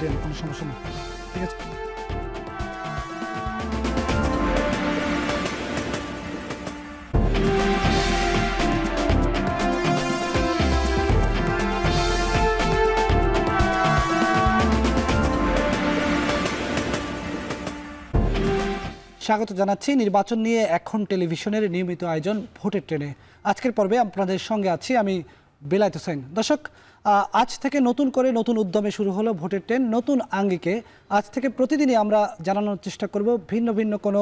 Train, কোনো সমস্যা নেই। ঠিক আছে। স্বাগত জানাচ্ছি নির্বাচন নিয়ে এখন টেলিভিশনের নিয়মিত আয়োজন ভোটের ট্রেনে। আজকের পর্বে আপনাদের সঙ্গে আছি আমি বেলায়েত হোসেন। দর্শক, আজ থেকে নতুন করে নতুন উদ্যমে শুরু হলো ভোটের ট্রেন, নতুন আঙ্গিকে। আজ থেকে প্রতিদিনই আমরা জানানোর চেষ্টা করব ভিন্ন ভিন্ন কোনো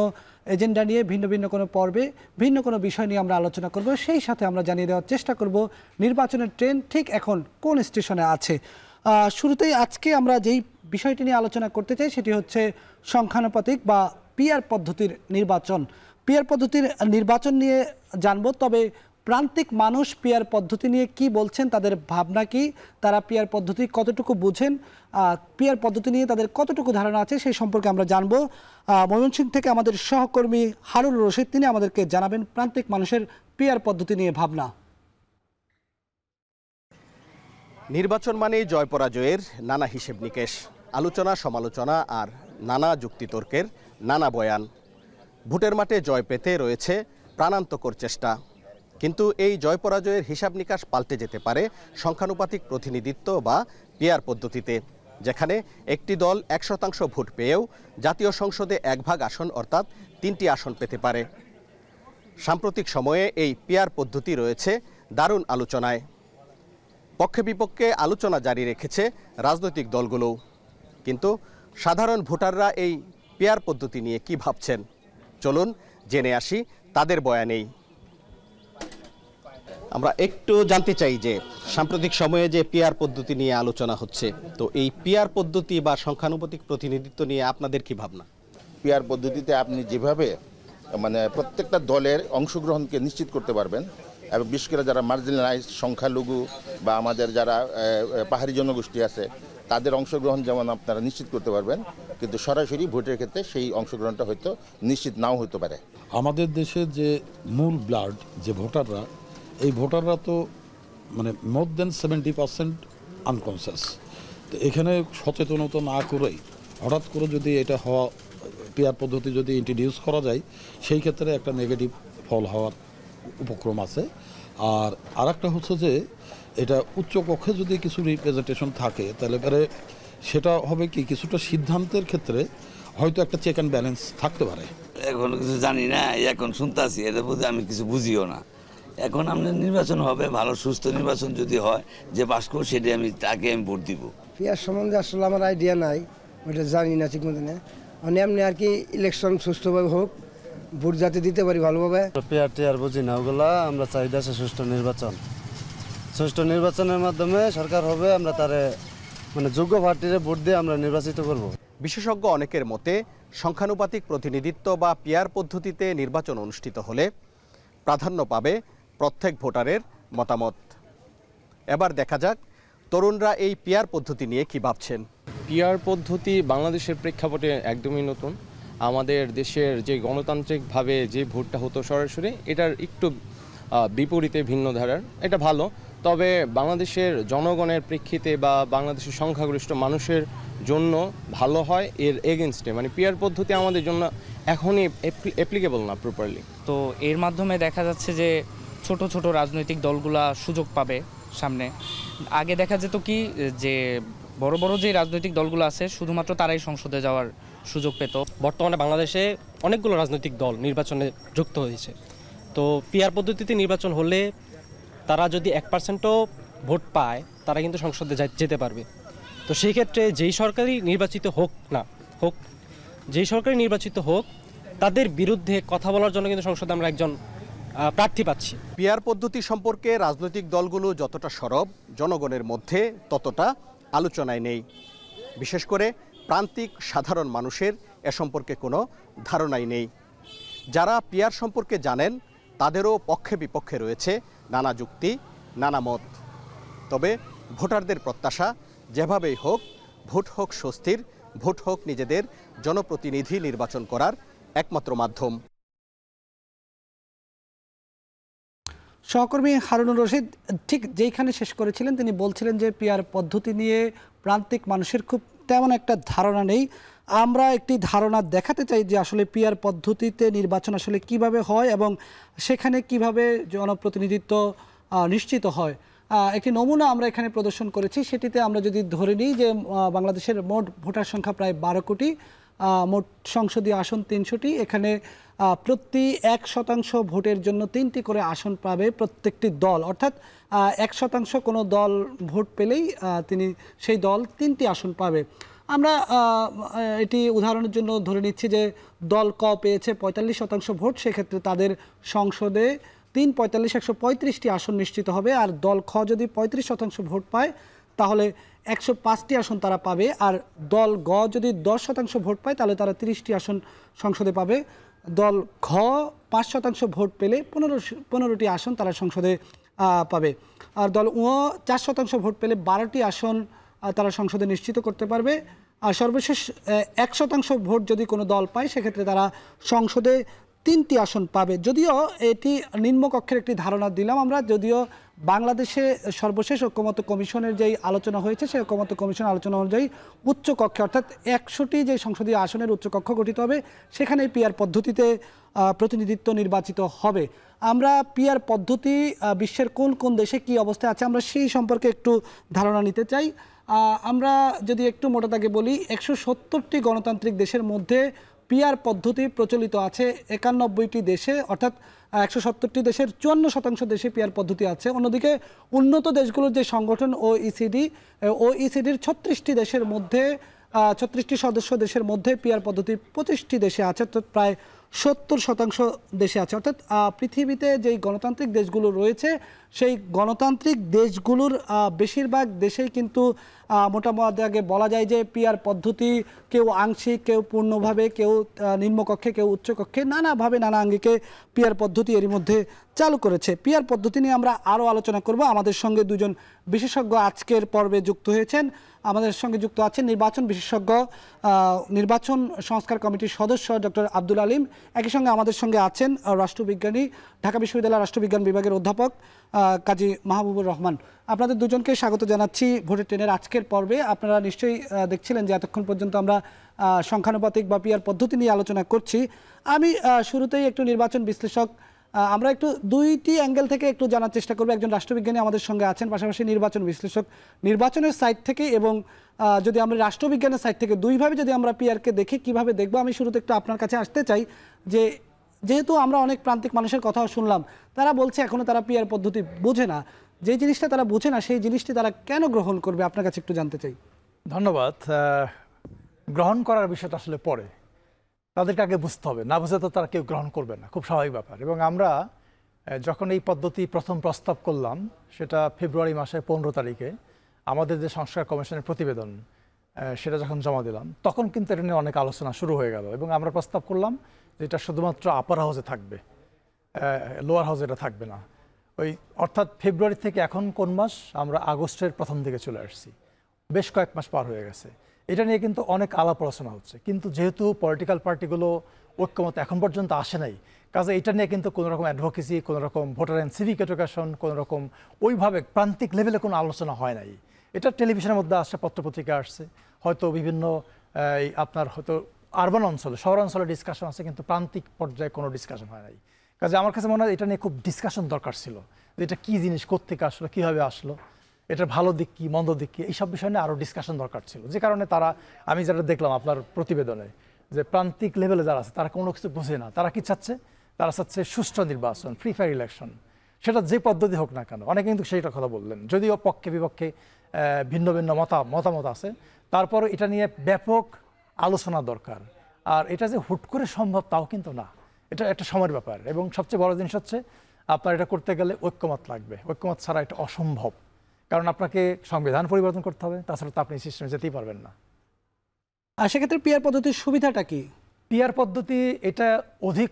এজেন্ডা নিয়ে, ভিন্ন ভিন্ন কোনো পর্বে ভিন্ন কোনো বিষয় নিয়ে আমরা আলোচনা করব। সেই সাথে আমরা জানিয়ে দেওয়ার চেষ্টা করব নির্বাচনের ট্রেন ঠিক এখন কোন স্টেশনে আছে। শুরুতেই আজকে আমরা যেই বিষয়টি নিয়ে আলোচনা করতে চাই সেটি হচ্ছে সংখ্যানুপাতিক বা পিআর পদ্ধতির নির্বাচন। পিআর পদ্ধতির নির্বাচন নিয়ে জানবো, তবে প্রান্তিক মানুষ পিআর পদ্ধতি নিয়ে কি বলছেন, তাদের ভাবনা কি, তারা পিআর পদ্ধতি কতটুকু বুঝেন, পিআর পদ্ধতি নিয়ে তাদের কতটুকু ধারণা আছে সেই সম্পর্কে আমরা জানবো। ময়মনসিংহ থেকে আমাদের সহকর্মী হারুনুর রশিদ, তিনি আমাদেরকে জানাবেন প্রান্তিক মানুষের পিআর পদ্ধতি নিয়ে ভাবনা। নির্বাচন মানেই জয় পরাজয়ের নানা হিসেব নিকেশ, আলোচনা সমালোচনা আর নানা যুক্তিতর্কের নানা বয়ান। ভোটের মাঠে জয় পেতে রয়েছে প্রাণান্তকর চেষ্টা, কিন্তু এই জয় পরাজয়ের হিসাব নিকাশ পাল্টে যেতে পারে সংখ্যানুপাতিক প্রতিনিধিত্ব বা পিআর পদ্ধতিতে, যেখানে একটি দল 100% ভোট পেয়েও জাতীয় সংসদে 1/3 আসন অর্থাৎ 3টি আসন পেতে পারে। সাম্প্রতিক সময়ে এই পিআর পদ্ধতি রয়েছে দারুণ আলোচনায়। পক্ষে বিপক্ষে আলোচনা জারি রেখেছে রাজনৈতিক দলগুলোও, কিন্তু সাধারণ ভোটাররা এই পিআর পদ্ধতি নিয়ে কি ভাবছেন চলুন জেনে আসি তাদের বয়ানেই। আমরা একটু জানতে চাই যে সাম্প্রতিক সময়ে যে পিআর পদ্ধতি নিয়ে আলোচনা হচ্ছে, তো এই পিআর পদ্ধতি বা সংখ্যানুপাতিক প্রতিনিধিত্ব নিয়ে আপনাদের কি ভাবনা? পিআর পদ্ধতিতে আপনি যেভাবে প্রত্যেকটা দলের অংশগ্রহণকে নিশ্চিত করতে পারবেন, এবং বিশেষ করে যারা মার্জিনালাইজ সংখ্যালঘু বা আমাদের যারা পাহাড়ি জনগোষ্ঠী আছে তাদের অংশগ্রহণ যেমন আপনারা নিশ্চিত করতে পারবেন, কিন্তু সরাসরি ভোটের ক্ষেত্রে সেই অংশগ্রহণটা হয়তো নিশ্চিত নাও হতে পারে। আমাদের দেশের যে মূল ব্লাড যে ভোটাররা, এই ভোটাররা তো মোর দেন 70% আনকনসিয়াস। তো এখানে সচেতনতা না করেই হঠাৎ করে যদি এটা হওয়া পিআর পদ্ধতি যদি ইন্ট্রোডিউস করা যায়, সেই ক্ষেত্রে একটা নেগেটিভ ফল হওয়ার উপক্রম আছে। আর একটা হচ্ছে যে এটা উচ্চ কক্ষে যদি কিছু রিপ্রেজেন্টেশন থাকে, তাহলে পরে সেটা হবে কি কিছুটা সিদ্ধান্তের ক্ষেত্রে হয়তো একটা চেক অ্যান্ড ব্যালেন্স থাকতে পারে। এখন কিছু জানি না, এখন শুনতেছি, এটা বুঝে আমি কিছু বুঝিও না। এখন আমাদের নির্বাচন হবে, ভালো সুস্থ নির্বাচন যদি হয়, যে পাস করবো সেটাই তাকে আমি ভোট দিব। পিআর সম্বন্ধে আসলে আমার আইডিয়া নাই, ওইটা জানি না ঠিক মতো না। এমনি আর কি ইলেকশন সুষ্ঠুভাবে হোক, ভোট যাতে দিতে পারি ভালোভাবে। পিআর টিআর বুঝি না, ওগুলা আমরা চাই দেশে সুষ্ঠু নির্বাচন। সুষ্ঠু নির্বাচনের মাধ্যমে সরকার হবে, আমরা তারে যোগ্য প্রার্থীরে ভোট দিয়ে আমরা নির্বাচিত করব। বিশেষজ্ঞ অনেকের মতে সংখ্যানুপাতিক প্রতিনিধিত্ব বা পিআর পদ্ধতিতে নির্বাচন অনুষ্ঠিত হলে প্রাধান্য পাবে প্রত্যেক ভোটারের মতামত। এবার দেখা যাক তরুণরা এই পিআর পদ্ধতি নিয়ে কি ভাবছেন। পিআর পদ্ধতি বাংলাদেশের প্রেক্ষাপটে একদমই নতুন। আমাদের দেশের যে গণতান্ত্রিকভাবে যে ভোটটা হতো সরাসরি, এটার একটু বিপরীতে ভিন্ন ধারার। এটা ভালো, তবে বাংলাদেশের জনগণের প্রেক্ষিতে বা বাংলাদেশের সংখ্যাগরিষ্ঠ মানুষের জন্য ভালো হয় এর এগেনস্টে। পিআর পদ্ধতি আমাদের জন্য এখনই অ্যাপ্লিকেবল না প্রপারলি। তো এর মাধ্যমে দেখা যাচ্ছে যে ছোট ছোট রাজনৈতিক দলগুলা সুযোগ পাবে সামনে। আগে দেখা যেত কি যে বড় বড় যে রাজনৈতিক দলগুলো আছে শুধুমাত্র তারাই সংসদে যাওয়ার সুযোগ পেত। বর্তমানে বাংলাদেশে অনেকগুলো রাজনৈতিক দল নির্বাচনে যুক্ত হয়েছে। তো পিআর পদ্ধতিতে নির্বাচন হলে তারা যদি 1%ও ভোট পায়, তারা কিন্তু সংসদে যেতে পারবে। তো সেই ক্ষেত্রে যেই সরকারই নির্বাচিত হোক না হোক, যেই সরকারই নির্বাচিত হোক, তাদের বিরুদ্ধে কথা বলার জন্য কিন্তু সংসদে আমরা একজন প্রার্থী পাচ্ছি। পিআর পদ্ধতি সম্পর্কে রাজনৈতিক দলগুলো যতটা সরব, জনগণের মধ্যে ততটা আলোচনায় নেই। বিশেষ করে প্রান্তিক সাধারণ মানুষের এ সম্পর্কে কোনো ধারণাই নেই। যারা পিআর সম্পর্কে জানেন তাদেরও পক্ষে বিপক্ষে রয়েছে নানা যুক্তি, নানা মত। তবে ভোটারদের প্রত্যাশা যেভাবেই হোক, ভোট হোক স্বস্তির, ভোট হোক নিজেদের জনপ্রতিনিধি নির্বাচন করার একমাত্র মাধ্যম। সহকর্মী হারুনুর রশিদ ঠিক যেইখানে শেষ করেছিলেন তিনি বলছিলেন যে পিআর পদ্ধতি নিয়ে প্রান্তিক মানুষের খুব তেমন একটা ধারণা নেই। আমরা একটি ধারণা দেখাতে চাই যে আসলে পিআর পদ্ধতিতে নির্বাচন আসলে কিভাবে হয় এবং সেখানে কিভাবে জনপ্রতিনিধিত্ব নিশ্চিত হয়। একটি নমুনা আমরা এখানে প্রদর্শন করেছি। সেটিতে আমরা যদি ধরে নিই যে বাংলাদেশের মোট ভোটার সংখ্যা প্রায় 12 কোটি, মোট সংসদীয় আসন 300টি। এখানে প্রতি 1% ভোটের জন্য 3টি করে আসন পাবে প্রত্যেকটি দল, অর্থাৎ 1% কোনো দল ভোট পেলেই সেই দল 3টি আসন পাবে। আমরা এটি উদাহরণের জন্য ধরে নিচ্ছি যে দল ক পেয়েছে 45% ভোট, সেক্ষেত্রে তাদের সংসদে 3 45 135টি আসন নিশ্চিত হবে। আর দল খ যদি 35% ভোট পায় তাহলে 105টি আসন তারা পাবে। আর দল গ যদি 10% ভোট পায় তাহলে তারা 30টি আসন সংসদে পাবে। দল ঘ 5% ভোট পেলে 15টি আসন তারা সংসদে পাবে। আর দল উ 4% ভোট পেলে 12টি আসন তারা সংসদে নিশ্চিত করতে পারবে। আর সর্বশেষ 1% ভোট যদি কোনো দল পায় সেক্ষেত্রে তারা সংসদে 3টি আসন পাবে। যদিও এটি নিম্নকক্ষের একটি ধারণা দিলাম আমরা, যদিও বাংলাদেশে সর্বশেষ ঐক্যমত্য কমিশনের যেই আলোচনা হয়েছে সেই ঐক্যমত্য কমিশন আলোচনা অনুযায়ী উচ্চকক্ষে অর্থাৎ 100টি যে সংসদীয় আসনের উচ্চকক্ষ গঠিত হবে সেখানে পিআর পদ্ধতিতে প্রতিনিধিত্ব নির্বাচিত হবে। আমরা পিআর পদ্ধতি বিশ্বের কোন কোন দেশে কি অবস্থায় আছে আমরা সেই সম্পর্কে একটু ধারণা নিতে চাই। আমরা যদি একটু মোটা দাগে বলি, 170টি গণতান্ত্রিক দেশের মধ্যে পিআর পদ্ধতি প্রচলিত আছে 91টি দেশে, অর্থাৎ 170টি দেশের 54% দেশে পিআর পদ্ধতি আছে। অন্যদিকে উন্নত দেশগুলোর যে সংগঠন ওইসিডির 36টি দেশের মধ্যে 36টি সদস্য দেশের মধ্যে পিআর পদ্ধতি 25টি দেশে আছে, অর্থাৎ প্রায় 70% দেশে আছে। অর্থাৎ পৃথিবীতে যেই গণতান্ত্রিক দেশগুলো রয়েছে সেই গণতান্ত্রিক দেশগুলোর বেশিরভাগ দেশেই কিন্তু মোটামুটি আগে বলা যায় যে পিআর পদ্ধতি কেউ আংশিক, কেউ পূর্ণভাবে, কেউ নিম্নকক্ষে, কেউ উচ্চকক্ষে, নানাভাবে নানা আঙ্গিকে পিআর পদ্ধতি এরই মধ্যে চালু করেছে। পিআর পদ্ধতি নিয়ে আমরা আরও আলোচনা করব। আমাদের সঙ্গে দুজন বিশেষজ্ঞ আজকের পর্বে যুক্ত হয়েছেন। আমাদের সঙ্গে যুক্ত আছেন নির্বাচন বিশেষজ্ঞ, নির্বাচন সংস্কার কমিটির সদস্য ডক্টর আব্দুল আলিম। একই সঙ্গে আমাদের সঙ্গে আছেন রাষ্ট্রবিজ্ঞানী, ঢাকা বিশ্ববিদ্যালয়ের রাষ্ট্রবিজ্ঞান বিভাগের অধ্যাপক কাজী মাহবুবুর রহমান। আপনাদের দুজনকে স্বাগত জানাচ্ছি ভোটের ট্রেনের আজকের পর্বে। আপনারা নিশ্চয়ই দেখছিলেন যে এতক্ষণ পর্যন্ত আমরা সংখ্যানুপাতিক বা পিআর পদ্ধতি নিয়ে আলোচনা করছি। আমি শুরুতেই একটু নির্বাচন বিশ্লেষক, আমরা একটু দুইটি অ্যাঙ্গেল থেকে একটু জানার চেষ্টা করব। একজন রাষ্ট্রবিজ্ঞানী আমাদের সঙ্গে আছেন, পাশাপাশি নির্বাচন বিশ্লেষক। নির্বাচনের সাইড থেকে এবং যদি আমরা রাষ্ট্রবিজ্ঞানের সাইড থেকে দুইভাবে যদি আমরা পিআরকে দেখি কিভাবে দেখব, আমি শুরুতে একটু আপনার কাছে আসতে চাই যে যেহেতু আমরা অনেক প্রান্তিক মানুষের কথাও শুনলাম, তারা বলছে এখনও তারা পিআর পদ্ধতি বোঝে না, যে জিনিসটা তারা বোঝে না সেই জিনিসটি তারা কেন গ্রহণ করবে, আপনার কাছে একটু জানতে চাই। ধন্যবাদ। গ্রহণ করার বিষয়টা আসলে পরে তাদেরকে আগে বুঝতে হবে, না বুঝে তো তারা কেউ গ্রহণ করবে না, খুব স্বাভাবিক ব্যাপার। এবং আমরা যখন এই পদ্ধতি প্রথম প্রস্তাব করলাম সেটা ফেব্রুয়ারি মাসের 15 তারিখে আমাদের যে সংস্কার কমিশনের প্রতিবেদন সেটা যখন জমা দিলাম তখন কিন্তু এটা নিয়ে অনেক আলোচনা শুরু হয়ে গেল এবং আমরা প্রস্তাব করলাম যে এটা শুধুমাত্র আপার হাউসে থাকবে, লোয়ার হাউসে এটা থাকবে না। অর্থাৎ ফেব্রুয়ারি থেকে এখন কোন মাস, আমরা আগস্টের প্রথম দিকে চলে আসছি, বেশ কয়েক মাস পার হয়ে গেছে। এটা নিয়ে কিন্তু অনেক আলাপ আলোচনা হচ্ছে, কিন্তু যেহেতু পলিটিক্যাল পার্টিগুলো ঐক্যমত এখন পর্যন্ত আসে নাই, কাজে এটা নিয়ে কিন্তু কোনো রকম অ্যাডভোকেসি, কোনো রকম ভোটার অ্যান্ড সিভিক এডুকেশন, কোনো রকম ওইভাবে প্রান্তিক লেভেলে কোনো আলোচনা হয় নাই। এটা টেলিভিশনের মধ্যে আসছে, পত্রপত্রিকা আসছে, হয়তো বিভিন্ন আপনার হয়তো আরবান অঞ্চলে, শহর অঞ্চলে ডিসকাশন আছে, কিন্তু প্রান্তিক পর্যায়ে কোনো ডিসকাশন হয় নাই। কাজে আমার কাছে মনে হয় এটা নিয়ে খুব ডিসকাশন দরকার ছিল, যে এটা কী জিনিস, কোত্থেকে আসলো, কীভাবে আসলো, এটার ভালো দিক কী, মন্দ দিক কী, এইসব বিষয় নিয়ে আরও ডিসকাশন দরকার ছিল। যে কারণে তারা, আমি যেটা দেখলাম আপনার প্রতিবেদনে, যে প্রান্তিক লেভেলে যারা আছে তারা কোনো কিছু বোঝে না। তারা কি চাচ্ছে? তারা চাচ্ছে সুষ্ঠু নির্বাচন, ফ্রি ফায়ার ইলেকশন, সেটা যে পদ্ধতি হোক না কেন। অনেকে কিন্তু সেইটা কথা বললেন, যদিও পক্ষে বিপক্ষে ভিন্ন ভিন্ন মতামত আছে, তারপর এটা নিয়ে ব্যাপক আলোচনা দরকার। আর এটা যে হুট করে সম্ভব তাও কিন্তু না, এটা একটা সময়ের ব্যাপার। এবং সবচেয়ে বড় জিনিস হচ্ছে আপনার এটা করতে গেলে ঐক্যমত লাগবে, ঐক্যমত ছাড়া এটা অসম্ভব। কারণ আপনাকে সংবিধান পরিবর্তন করতে হবে, তাছাড়া তো আপনি সিস্টেমে যেতেই পারবেন না। আর সেক্ষেত্রে পিআর পদ্ধতির সুবিধাটা কি? পিআর পদ্ধতি এটা অধিক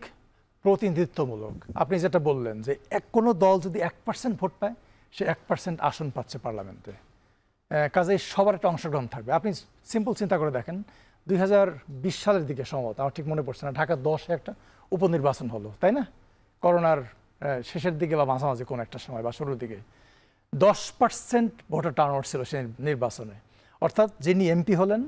প্রতিনিধিত্বমূলক। আপনি যেটা বললেন যে কোনো দল যদি 1% ভোট পায়, সে 1% আসন পাচ্ছে পার্লামেন্টে, কাজে সবার একটা অংশগ্রহণ থাকবে। আপনি সিম্পল চিন্তা করে দেখেন, 2020 সালের দিকে সম্ভবত, আমার ঠিক মনে পড়ছে না, ঢাকা 10-এ একটা উপনির্বাচন হলো, তাই না? করোনার শেষের দিকে বা মাঝামাঝি কোনো একটা সময় বা শুরুর দিকে 10% ভোটার টার্নআউট ছিল সেই নির্বাচনে। অর্থাৎ যিনি এমপি হলেন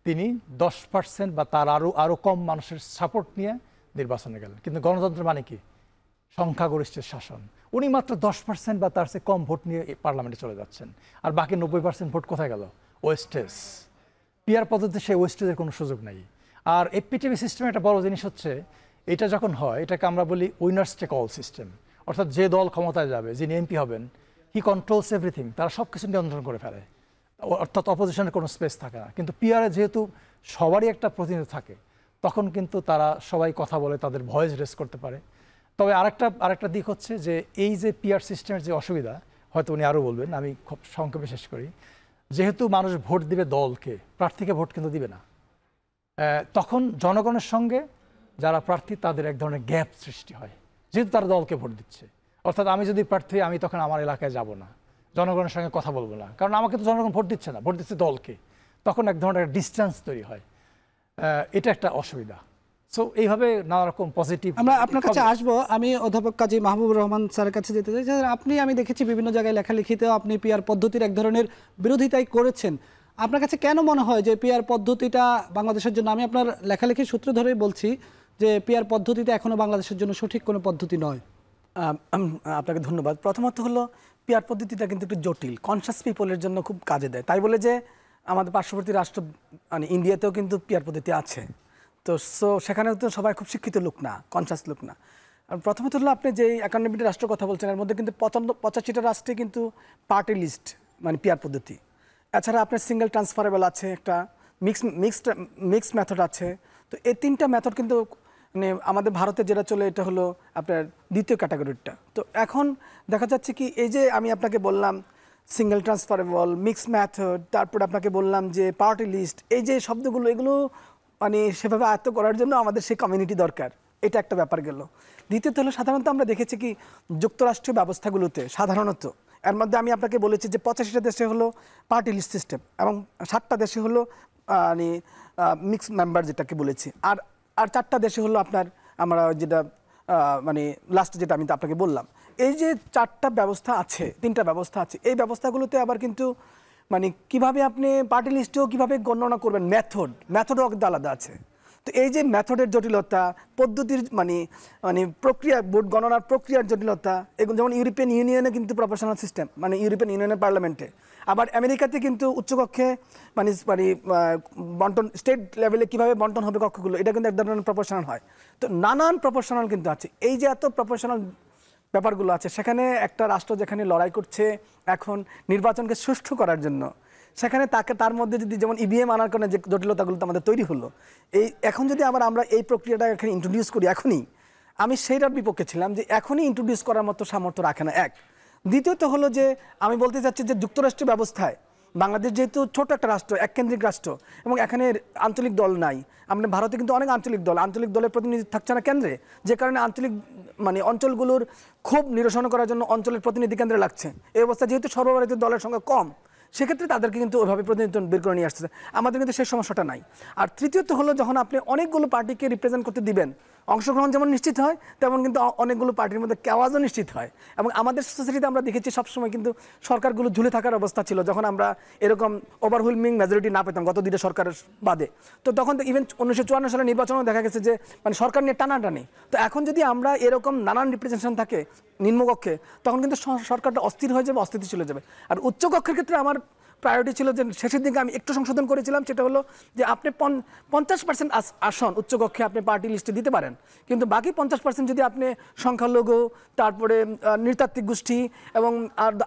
তিনি 10% বা তার আরও কম মানুষের সাপোর্ট নিয়ে নির্বাচনে গেলেন। কিন্তু গণতন্ত্র মানে কি? সংখ্যাগরিষ্ঠের শাসন। উনি মাত্র 10% বা তার চেয়ে কম ভোট নিয়ে পার্লামেন্টে চলে যাচ্ছেন, আর বাকি 90% ভোট কোথায় গেল? ওয়েস্টেজ। পিআর পদ্ধতিতে সেই ওয়েস্টেজের কোনো সুযোগ নাই। আর এপিটিভি সিস্টেমে একটা বড় জিনিস হচ্ছে, এটা যখন হয় এটাকে আমরা বলি উইনার্স টেক অল সিস্টেম, অর্থাৎ যে দল ক্ষমতায় যাবে, যিনি এমপি হবেন, হি কন্ট্রোলস এভরিথিং, তারা সব কিছু নিয়ন্ত্রণ করে ফেলে, অর্থাৎ অপোজিশনের কোনো স্পেস থাকে না। কিন্তু পিআরে যেহেতু সবারই একটা প্রতিনিধি থাকে, তখন কিন্তু তারা সবাই কথা বলে, তাদের ভয়েস রেস করতে পারে। তবে আরেকটা দিক হচ্ছে যে এই যে পিআর সিস্টেমের যে অসুবিধা, হয়তো উনি আরও বলবেন, আমি খুব সংক্ষেপে শেষ করি। যেহেতু মানুষ ভোট দিবে দলকে, প্রার্থীকে ভোট কিন্তু দিবে না, তখন জনগণের সঙ্গে যারা প্রার্থী তাদের এক ধরনের গ্যাপ সৃষ্টি হয়, যেহেতু তারা দলকে ভোট দিচ্ছে। অর্থাৎ আমি যদি প্রার্থী, আমি তখন আমার এলাকায় যাব না, জনগণের সঙ্গে কথা বলবো না, কারণ আমাকে তো জনগণ ভোট দিচ্ছে না, ভোট দিচ্ছে দলকে। তখন এক ধরনের ডিস্টেন্স তৈরি হয়, এটা একটা অসুবিধা। সো এইভাবে নানা রকম পজিটিভ। আমরা আপনার কাছে আসবো। আমি অধ্যাপক কাজী মাহবুবুর রহমান স্যারের কাছে যেতে চাই। আমি দেখেছি বিভিন্ন জায়গায় লেখালেখিতেও আপনি পিআর পদ্ধতির এক ধরনের বিরোধিতাই করেছেন। আপনার কাছে কেন মনে হয় যে পিআর পদ্ধতিটা বাংলাদেশের জন্য, আমি আপনার লেখালেখির সূত্র ধরেই বলছি যে পিআর পদ্ধতিটা এখনো বাংলাদেশের জন্য সঠিক কোনো পদ্ধতি নয়? আপনাকে ধন্যবাদ। প্রথমত হলো পিআর পদ্ধতিটা কিন্তু একটু জটিল, কনসাস পিপলের জন্য খুব কাজে দেয়। তাই বলে যে আমাদের পার্শ্ববর্তী রাষ্ট্র মানে ইন্ডিয়াতেও কিন্তু পিআর পদ্ধতি আছে, তো সেখানে তো সবাই খুব শিক্ষিত লোক না, কনসাস লোক না। আর প্রথমত হলো আপনি যে 51টি রাষ্ট্রের কথা বলছেন, এর মধ্যে কিন্তু 85টা রাষ্ট্রে কিন্তু পার্টি লিস্ট মানে পিআর পদ্ধতি। এছাড়া আপনার সিঙ্গেল ট্রান্সফারেবল আছে, একটা মিক্সড মেথড আছে। তো এই 3টা মেথড কিন্তু মানে আমাদের ভারতে যেটা চলে, এটা হলো আপনার দ্বিতীয় ক্যাটাগরিটা। তো এখন দেখা যাচ্ছে কি, এই যে আমি আপনাকে বললাম সিঙ্গেল ট্রান্সফারেবল, মিক্সড মেথড, তারপর আপনাকে বললাম যে পার্টি লিস্ট, এই যে শব্দগুলো, এগুলো মানে সেভাবে আয়ত্ত করার জন্য আমাদের সেই কমিউনিটি দরকার, এটা একটা ব্যাপার গেল। দ্বিতীয়ত হলো সাধারণত আমরা দেখেছি কি যুক্তরাষ্ট্রীয় ব্যবস্থাগুলোতে সাধারণত, এর মধ্যে আমি আপনাকে বলেছি যে 85টা দেশে হলো পার্টি লিস্ট সিস্টেম এবং 7টা দেশে হলো মানে মিক্স মেম্বার যেটাকে বলেছি, আর 4টা দেশে হলো আপনার আমরা যেটা মানে লাস্টে যেটা আমি আপনাকে বললাম। এই যে 4টা ব্যবস্থা আছে, 3টা ব্যবস্থা আছে, এই ব্যবস্থাগুলোতে আবার কিন্তু মানে কিভাবে আপনি পার্টি লিস্টেও কীভাবে গণনা করবেন, মেথডও আলাদা আছে। তো এই যে মেথডের জটিলতা, পদ্ধতির মানে প্রক্রিয়া, ভোট গণনার প্রক্রিয়ার জটিলতা, এগুলো যেমন ইউরোপিয়ান ইউনিয়নে কিন্তু প্রফেশনাল সিস্টেম, মানে ইউরোপিয়ান ইউনিয়নের পার্লামেন্টে, আবার আমেরিকাতে কিন্তু উচ্চকক্ষে মানে বন্টন, স্টেট লেভেলে কীভাবে বন্টন হবে কক্ষগুলো, এটা কিন্তু এক ধরনের প্রফেশনাল হয়। তো নানান প্রফেশনাল কিন্তু আছে। এই যে এত প্রফেশনাল ব্যাপারগুলো আছে, সেখানে একটা রাষ্ট্র যেখানে লড়াই করছে এখন নির্বাচনকে সুষ্ঠু করার জন্য, সেখানে তার মধ্যে যদি যেমন ইভিএম আনার কারণে যে জটিলতাগুলো আমাদের তৈরি হলো, এখন যদি আমরা এই প্রক্রিয়াটা এখানে ইন্ট্রোডিউস করি এখনই, আমি সেইটার বিপক্ষে ছিলাম যে এখনই ইন্ট্রোডিউস করার মতো সামর্থ্য রাখে না, এক। দ্বিতীয়ত হলো যে আমি বলতে চাচ্ছি যে যুক্তরাষ্ট্রীয় ব্যবস্থায় বাংলাদেশ যেহেতু ছোট একটা রাষ্ট্র, এককেন্দ্রিক রাষ্ট্র, এবং এখানে আঞ্চলিক দল নাই। আমরা ভারতে কিন্তু অনেক আঞ্চলিক দলের প্রতিনিধি থাকছে না কেন্দ্রে, যে কারণে আঞ্চলিক মানে অঞ্চলগুলোর ক্ষোভ নিরসন করার জন্য অঞ্চলের প্রতিনিধি কেন্দ্রে লাগছে। এই অবস্থা যেহেতু সর্বভারতীয় দলের সংখ্যা কম, সেক্ষেত্রে তাদেরকে কিন্তু ওইভাবে প্রতিনিধিত্ব বের করে নিয়ে আসছে। আমাদের কিন্তু সেই সমস্যাটা নাই। আর তৃতীয়ত হলো যখন আপনি অনেকগুলো পার্টিকে রিপ্রেজেন্ট করতে দিবেন, অংশগ্রহণ যেমন নিশ্চিত হয়, তেমন কিন্তু অনেকগুলো পার্টির মধ্যে কেওয়াজও নিশ্চিত হয়। এবং আমাদের সোসাইটিতে আমরা দেখেছি সবসময় কিন্তু সরকারগুলো ঝুলে থাকার অবস্থা ছিল, যখন আমরা এরকম ওভারহুইলমিং মেজরিটি না পেতাম গত 2টা সরকারের বাদে। তো তখন তো ইভেন 1954 সালের নির্বাচনেও দেখা গেছে যে মানে সরকার নিয়ে টানাটানি। তো এখন যদি আমরা এরকম নানান রিপ্রেজেন্টেশন থাকে নিম্নকক্ষে, তখন কিন্তু সরকারটা অস্থির হয়ে যাবে, অস্থিতিশীল চলে যাবে। আর উচ্চকক্ষের ক্ষেত্রে আমার প্রায়োরিটি ছিল যে শেষের দিকে আমি একটু সংশোধন করেছিলাম, সেটা হলো যে আপনি 50% আসন উচ্চকক্ষে আপনি পার্টি লিস্টে দিতে পারেন, কিন্তু বাকি 50% যদি আপনি সংখ্যালঘু, তারপরে নৃতাত্ত্বিক গোষ্ঠী এবং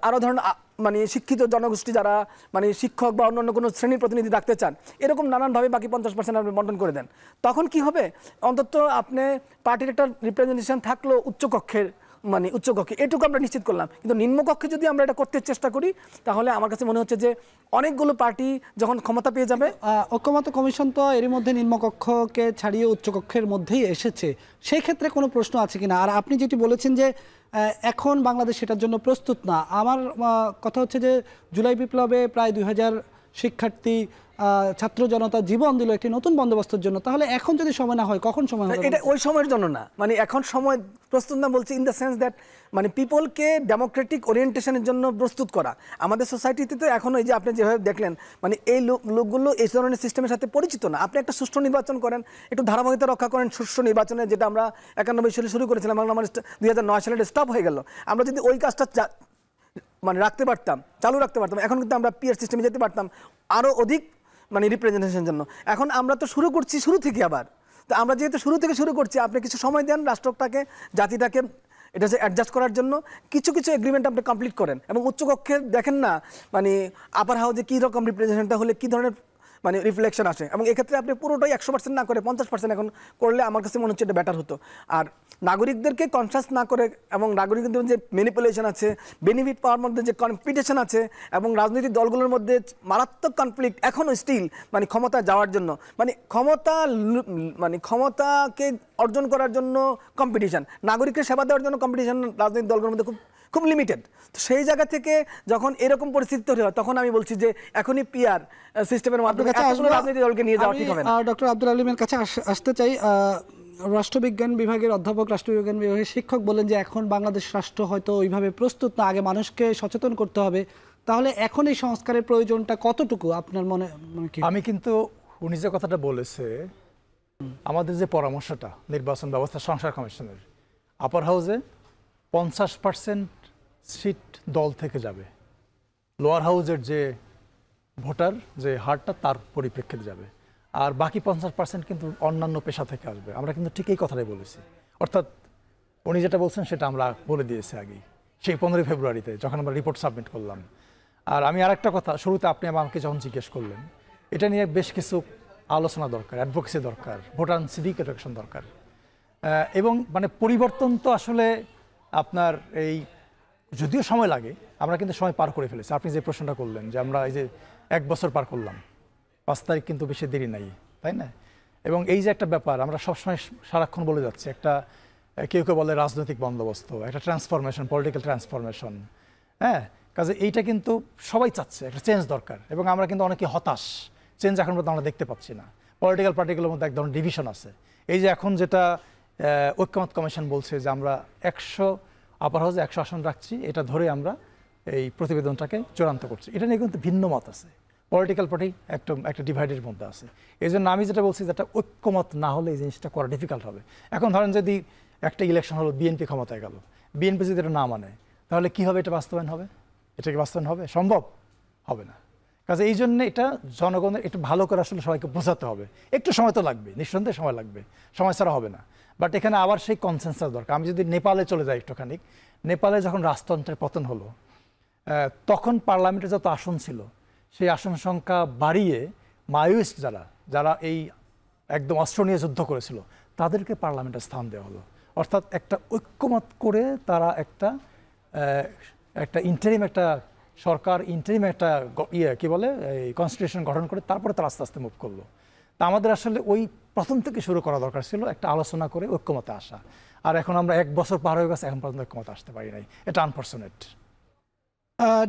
আরও ধরনের মানে শিক্ষিত জনগোষ্ঠী যারা মানে শিক্ষক বা অন্যান্য কোনো শ্রেণীর প্রতিনিধি রাখতে চান, এরকম নানানভাবে বাকি 50% আপনি বন্টন করে দেন, তখন কি হবে, অন্তত আপনি পার্টির একটা রিপ্রেজেন্টেশন থাকলো উচ্চকক্ষের, মানে উচ্চকক্ষে এটুকু আমরা নিশ্চিত করলাম। কিন্তু নিম্নকক্ষে যদি আমরা এটা করতে চেষ্টা করি, তাহলে আমার কাছে মনে হচ্ছে যে অনেকগুলো পার্টি যখন ক্ষমতা পেয়ে যাবে। ঐক্যমত্য কমিশন তো এরই মধ্যে নিম্নকক্ষকে ছাড়িয়ে উচ্চকক্ষের মধ্যেই এসেছে, সেই ক্ষেত্রে কোনো প্রশ্ন আছে কিনা? আর আপনি যেটি বলেছেন যে এখন বাংলাদেশ সেটার জন্য প্রস্তুত না, আমার কথা হচ্ছে যে জুলাই বিপ্লবে প্রায় শিক্ষার্থী ছাত্র জনতা জীবন দিল একটি নতুন বন্দোবস্তের জন্য, তাহলে এখন যদি সময় না হয় কখন সময় হবে? এটা ওই সময়ের জন্য না, মানে এখন সময় প্রস্তুত না বলছি ইন দ্য সেন্স দ্যাট মানে পিপলকে ডেমোক্রেটিক ওরিয়েন্টেশনের জন্য প্রস্তুত করা। আমাদের সোসাইটিতে তো এখন এই যে আপনি যেভাবে দেখলেন, মানে এই লোকগুলো এই ধরনের সিস্টেমের সাথে পরিচিত না। আপনি একটা সুষ্ঠু নির্বাচন করেন, একটু ধারাবাহিকতা রক্ষা করেন সুষ্ঠু নির্বাচনে, যেটা আমরা 91 সালে শুরু করেছিলাম, আমার 2009 সালে স্টপ হয়ে গেল। আমরা যদি ওই কাজটা মানে রাখতে পারতাম, চালু রাখতে পারতাম, এখন কিন্তু আমরা পিয়ার সিস্টেমে যেতে পারতাম আরও অধিক মানে রিপ্রেজেন্টেশনের জন্য। এখন আমরা তো শুরু করছি শুরু থেকে আবার, তো আমরা যেহেতু শুরু থেকে শুরু করছি, আপনি কিছু সময় দেন রাষ্ট্রটাকে, জাতিটাকে এটা অ্যাডজাস্ট করার জন্য। কিছু কিছু এগ্রিমেন্ট আপনি কমপ্লিট করেন এবং উচ্চকক্ষে দেখেন না মানে আপার হাউসে কী রকম রিপ্রেজেন্টেশনটা হলে কী ধরনের মানে রিফ্লেকশন আসে। এবং এক্ষেত্রে আপনি পুরোটাই 100% না করে 50% এখন করলে আমার কাছে মনে হচ্ছে এটা বেটার হতো। আর নাগরিকদেরকে কনসাস না করে এবং নাগরিকদের যে ম্যানিপুলেশন আছে, বেনিফিট পাওয়ার মধ্যে যে কম্পিটিশন আছে এবং রাজনৈতিক দলগুলোর মধ্যে মারাত্মক কনফ্লিক্ট এখনও স্টিল, মানে ক্ষমতা যাওয়ার জন্য, মানে ক্ষমতাকে অর্জন করার জন্য কম্পিটিশন, নাগরিকের সেবা দেওয়ার জন্য কম্পিটিশন রাজনৈতিক দলগুলোর মধ্যে খুব লিমিটেড। তো সেই জায়গা থেকে যখন এরকম পরিস্থিতি তৈরি হয়, তখন আমি বলছি যে এখনই পিআর সিস্টেমের মাধ্যমে রাজনৈতিক দলকে নিয়ে যাওয়া ঠিক হবে না। ডক্টর আব্দুল আলিমের কাছে আসতে চাই। রাষ্ট্রবিজ্ঞান বিভাগের অধ্যাপক, রাষ্ট্রবিজ্ঞান বিভাগের শিক্ষক বলেন যে এখন বাংলাদেশ রাষ্ট্র হয়তো ওইভাবে প্রস্তুত না, আগে মানুষকে সচেতন করতে হবে। তাহলে এখন এই সংস্কারের প্রয়োজনটা কতটুকু আপনার মনে? আমি কিন্তু উনি যে কথাটা বলেছে, আমাদের যে পরামর্শটা নির্বাচন ব্যবস্থা সংস্কার কমিশনের, আপার হাউসে 50% সিট দল থেকে যাবে, লোয়ার হাউসের যে ভোটার যে হারটা তার পরিপ্রেক্ষিতে যাবে, আর বাকি 50% কিন্তু অন্যান্য পেশা থেকে আসবে। আমরা কিন্তু ঠিক এই কথাটাই বলেছি, অর্থাৎ উনি যেটা বলছেন সেটা আমরা বলে দিয়েছি আগেই, সেই 15 ফেব্রুয়ারিতে যখন আমরা রিপোর্ট সাবমিট করলাম। আর আমি আরেকটা কথা, শুরুতে আপনি আমাকে যখন জিজ্ঞেস করলেন, এটা নিয়ে বেশ কিছু আলোচনা দরকার, অ্যাডভোকেসি দরকার, ভোটার সিভিক এডুকেশন দরকার, এবং মানে পরিবর্তন তো আসলে আপনার এই যদিও সময় লাগে, আমরা কিন্তু সময় পার করে ফেলেছি। আপনি যে প্রশ্নটা করলেন যে আমরা এই যে 1 বছর পার করলাম, 5 তারিখ কিন্তু বেশি দেরি নাই, তাই না? এবং এই যে একটা ব্যাপার আমরা সবসময় সারাক্ষণ বলে যাচ্ছি, একটা কেউ কেউ বলে রাজনৈতিক বন্দোবস্ত, একটা ট্রান্সফরমেশন, পলিটিক্যাল ট্রান্সফরমেশন, হ্যাঁ, কাজে এইটা কিন্তু সবাই চাচ্ছে, একটা চেঞ্জ দরকার। এবং আমরা কিন্তু অনেকে হতাশ, চেঞ্জ এখন পর্যন্ত আমরা দেখতে পাচ্ছি না। পলিটিক্যাল পার্টিগুলোর মধ্যে এক ধরনের ডিভিশন আছে। এই যে এখন যেটা ঐক্যমত কমিশন বলছে যে আমরা 100 আপার হাউসে 100 আসন রাখছি, এটা ধরে আমরা এই প্রতিবেদনটাকে চূড়ান্ত করছি, এটা নিয়ে কিন্তু ভিন্ন মত আছে। পলিটিক্যাল পার্টি একটা ডিভাইডের মধ্যে আছে। এই জন্য আমি যেটা বলছি, যেটা ঐক্যমত না হলে এই জিনিসটা করা ডিফিকাল্ট হবে। এখন ধরেন যদি একটা ইলেকশন হলো, বিএনপি ক্ষমতায় গেল, বিএনপি যদি এটা না মানে, তাহলে কি হবে? এটা বাস্তবায়ন হবে? এটা কি বাস্তবায়ন হবে? সম্ভব হবে না। কাজে এই জন্য এটা জনগণের একটু ভালো করে আসলে সবাইকে বোঝাতে হবে। একটু সময় তো লাগবে, নিঃসন্দেহে সময় লাগবে, সময় ছাড়া হবে না। বাট এখানে আবার সেই কনসেনসাস দরকার। আমি যদি নেপালে চলে যাই একটুখানি, নেপালে যখন রাজতন্ত্রের পতন হলো, তখন পার্লামেন্টে যত আসন ছিল সেই আসন সংখ্যা বাড়িয়ে মায়োইস্ট যারা এই একদম অস্ত্র নিয়ে যুদ্ধ করেছিল তাদেরকে পার্লামেন্টে স্থান দেওয়া হলো। অর্থাৎ একটা ঐক্যমত করে তারা একটা ইন্টারিম একটা সরকার, ইন্টারিম একটা কি বলে এই কনস্টিটিউশন গঠন করে তারপরে তারা আস্তে আস্তে মুভ করলো। তা আমাদের আসলে ওই প্রথম থেকে শুরু করা দরকার ছিল, একটা আলোচনা করে ঐক্যমতে আসা। আর এখন আমরা 1 বছর পার হয়ে গেছে, এখন পর্যন্ত ঐক্যমতে আসতে পারি নাই, এটা আনফরচুনেট।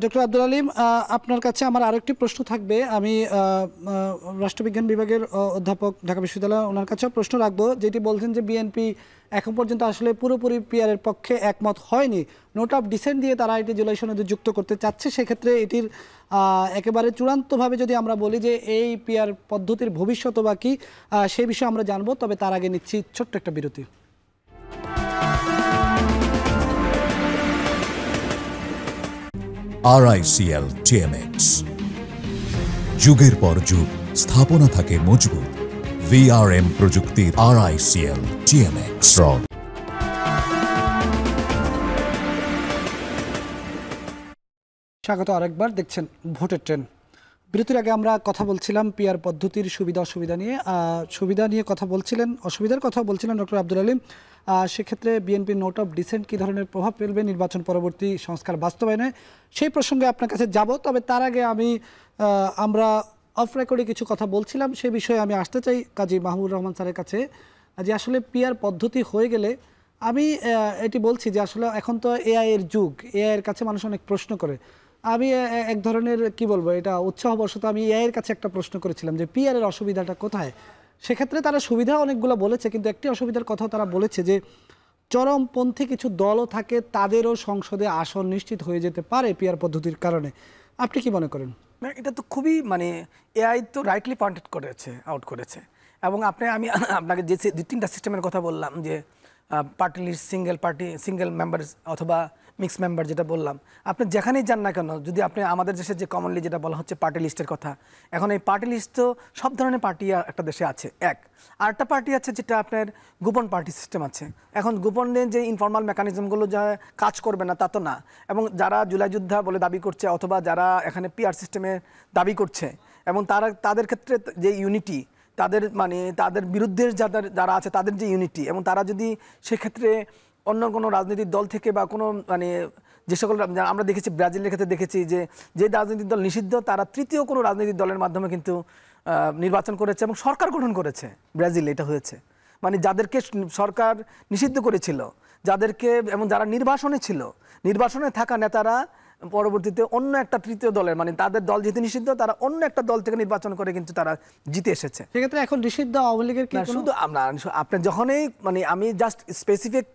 ডক্টর আব্দুল আলিম, আপনার কাছে আমার আরেকটি প্রশ্ন থাকবে। আমি রাষ্ট্রবিজ্ঞান বিভাগের অধ্যাপক, ঢাকা বিশ্ববিদ্যালয়, ওনার কাছেও প্রশ্ন রাখবো, যেটি বলছেন যে বিএনপি এখন পর্যন্ত আসলে পুরোপুরি পিআরের পক্ষে একমত হয়নি, নোট অফ ডিসেন্ট দিয়ে তারা এটি জুলাই সনদে যুক্ত করতে চাচ্ছে। সেক্ষেত্রে এটির একেবারে চূড়ান্তভাবে যদি আমরা বলি যে এই পিআর পদ্ধতির ভবিষ্যৎ বা কি, সেই বিষয়ে আমরা জানবো। তবে তার আগে নিচ্ছি ছোট্ট একটা বিরতি। RICL TMX, যুগের পর যুগ স্থাপনা থাকে মজবুত। VRM প্রযুক্তির RICL TMX রড। স্বাগত আরেকবার, দেখছেন ভোটের ট্রেন। বিরতির আগে আমরা কথা বলছিলাম পিআর পদ্ধতির সুবিধা অসুবিধা নিয়ে। সুবিধা নিয়ে কথা বলছিলেন, অসুবিধার কথা বলছিলেন ডক্টর আব্দুল আলিম। সেক্ষেত্রে বিএনপির নোট অফ ডিসেন্ট কী ধরনের প্রভাব ফেলবে নির্বাচন পরবর্তী সংস্কার বাস্তবায়নে, সেই প্রসঙ্গে আপনার কাছে যাব। তবে তার আগে আমরা অফ রেকর্ডে কিছু কথা বলছিলাম, সে বিষয়ে আমি আসতে চাই কাজী মাহমুদুর রহমান স্যারের কাছে। যে আসলে পিআর পদ্ধতি হয়ে গেলে, আমি এটি বলছি যে আসলে এখন তো এআই এর যুগ, এআই এর কাছে মানুষ অনেক প্রশ্ন করে। আমি এক ধরনের কি বলবো, এটা উৎসাহবশত আমি এর কাছে একটা প্রশ্ন করেছিলাম যে পিআর এর অসুবিধাটা কোথায়। সেক্ষেত্রে তারা সুবিধা অনেকগুলো বলেছে, কিন্তু একটি অসুবিধার কথাও তারা বলেছে যে চরমপন্থী কিছু দলও থাকে, তাদেরও সংসদে আসন নিশ্চিত হয়ে যেতে পারে পিআর পদ্ধতির কারণে। আপনি কি মনে করেন? এটা তো খুবই মানে এআই তো রাইটলি পয়েন্টেড করেছে, আউট করেছে। এবং আমি আপনাকে যে 2-3টা সিস্টেমের কথা বললাম, যে পার্টি লিস্ট, সিঙ্গেল মেম্বার অথবা মিক্স মেম্বার যেটা বললাম, আপনি যেখানেই যান না কেন, যদি আপনি আমাদের দেশে যে কমনলি যেটা বলা হচ্ছে পার্টি লিস্টের কথা, এখন এই পার্টি লিস্ট তো সব ধরনের পার্টি একটা দেশে আছে। আরেকটা পার্টি আছে যেটা আপনার গোপন পার্টি সিস্টেম আছে। এখন গোপনে যে ইনফর্মাল মেকানিজমগুলো যা কাজ করবে না তা তো না। এবং যারা জুলাই যোদ্ধা বলে দাবি করছে অথবা যারা এখানে পিআর সিস্টেমে দাবি করছে, এবং তাদের ক্ষেত্রে যে ইউনিটি, তাদের বিরুদ্ধে যারা আছে তাদের যে ইউনিটি, এবং তারা যদি সেক্ষেত্রে অন্য কোনো রাজনৈতিক দল থেকে বা কোনো যে সকল আমরা দেখেছি ব্রাজিলের ক্ষেত্রে দেখেছি যে রাজনৈতিক দল নিষিদ্ধ, তারা তৃতীয় কোনো রাজনৈতিক দলের মাধ্যমে কিন্তু নির্বাচন করেছে এবং সরকার গঠন করেছে। ব্রাজিলে এটা হয়েছে, যাদেরকে সরকার নিষিদ্ধ করেছিল, এবং যারা নির্বাসনে থাকা নেতারা পরবর্তীতে অন্য একটা তৃতীয় দলের তাদের দল যেহেতু নিষিদ্ধ, তারা অন্য একটা দল থেকে নির্বাচন করে কিন্তু তারা জিতে এসেছে। সেক্ষেত্রে এখন নিষিদ্ধ আওয়ামী লীগের কি শুধু আপনি যখনই আমি জাস্ট স্পেসিফিক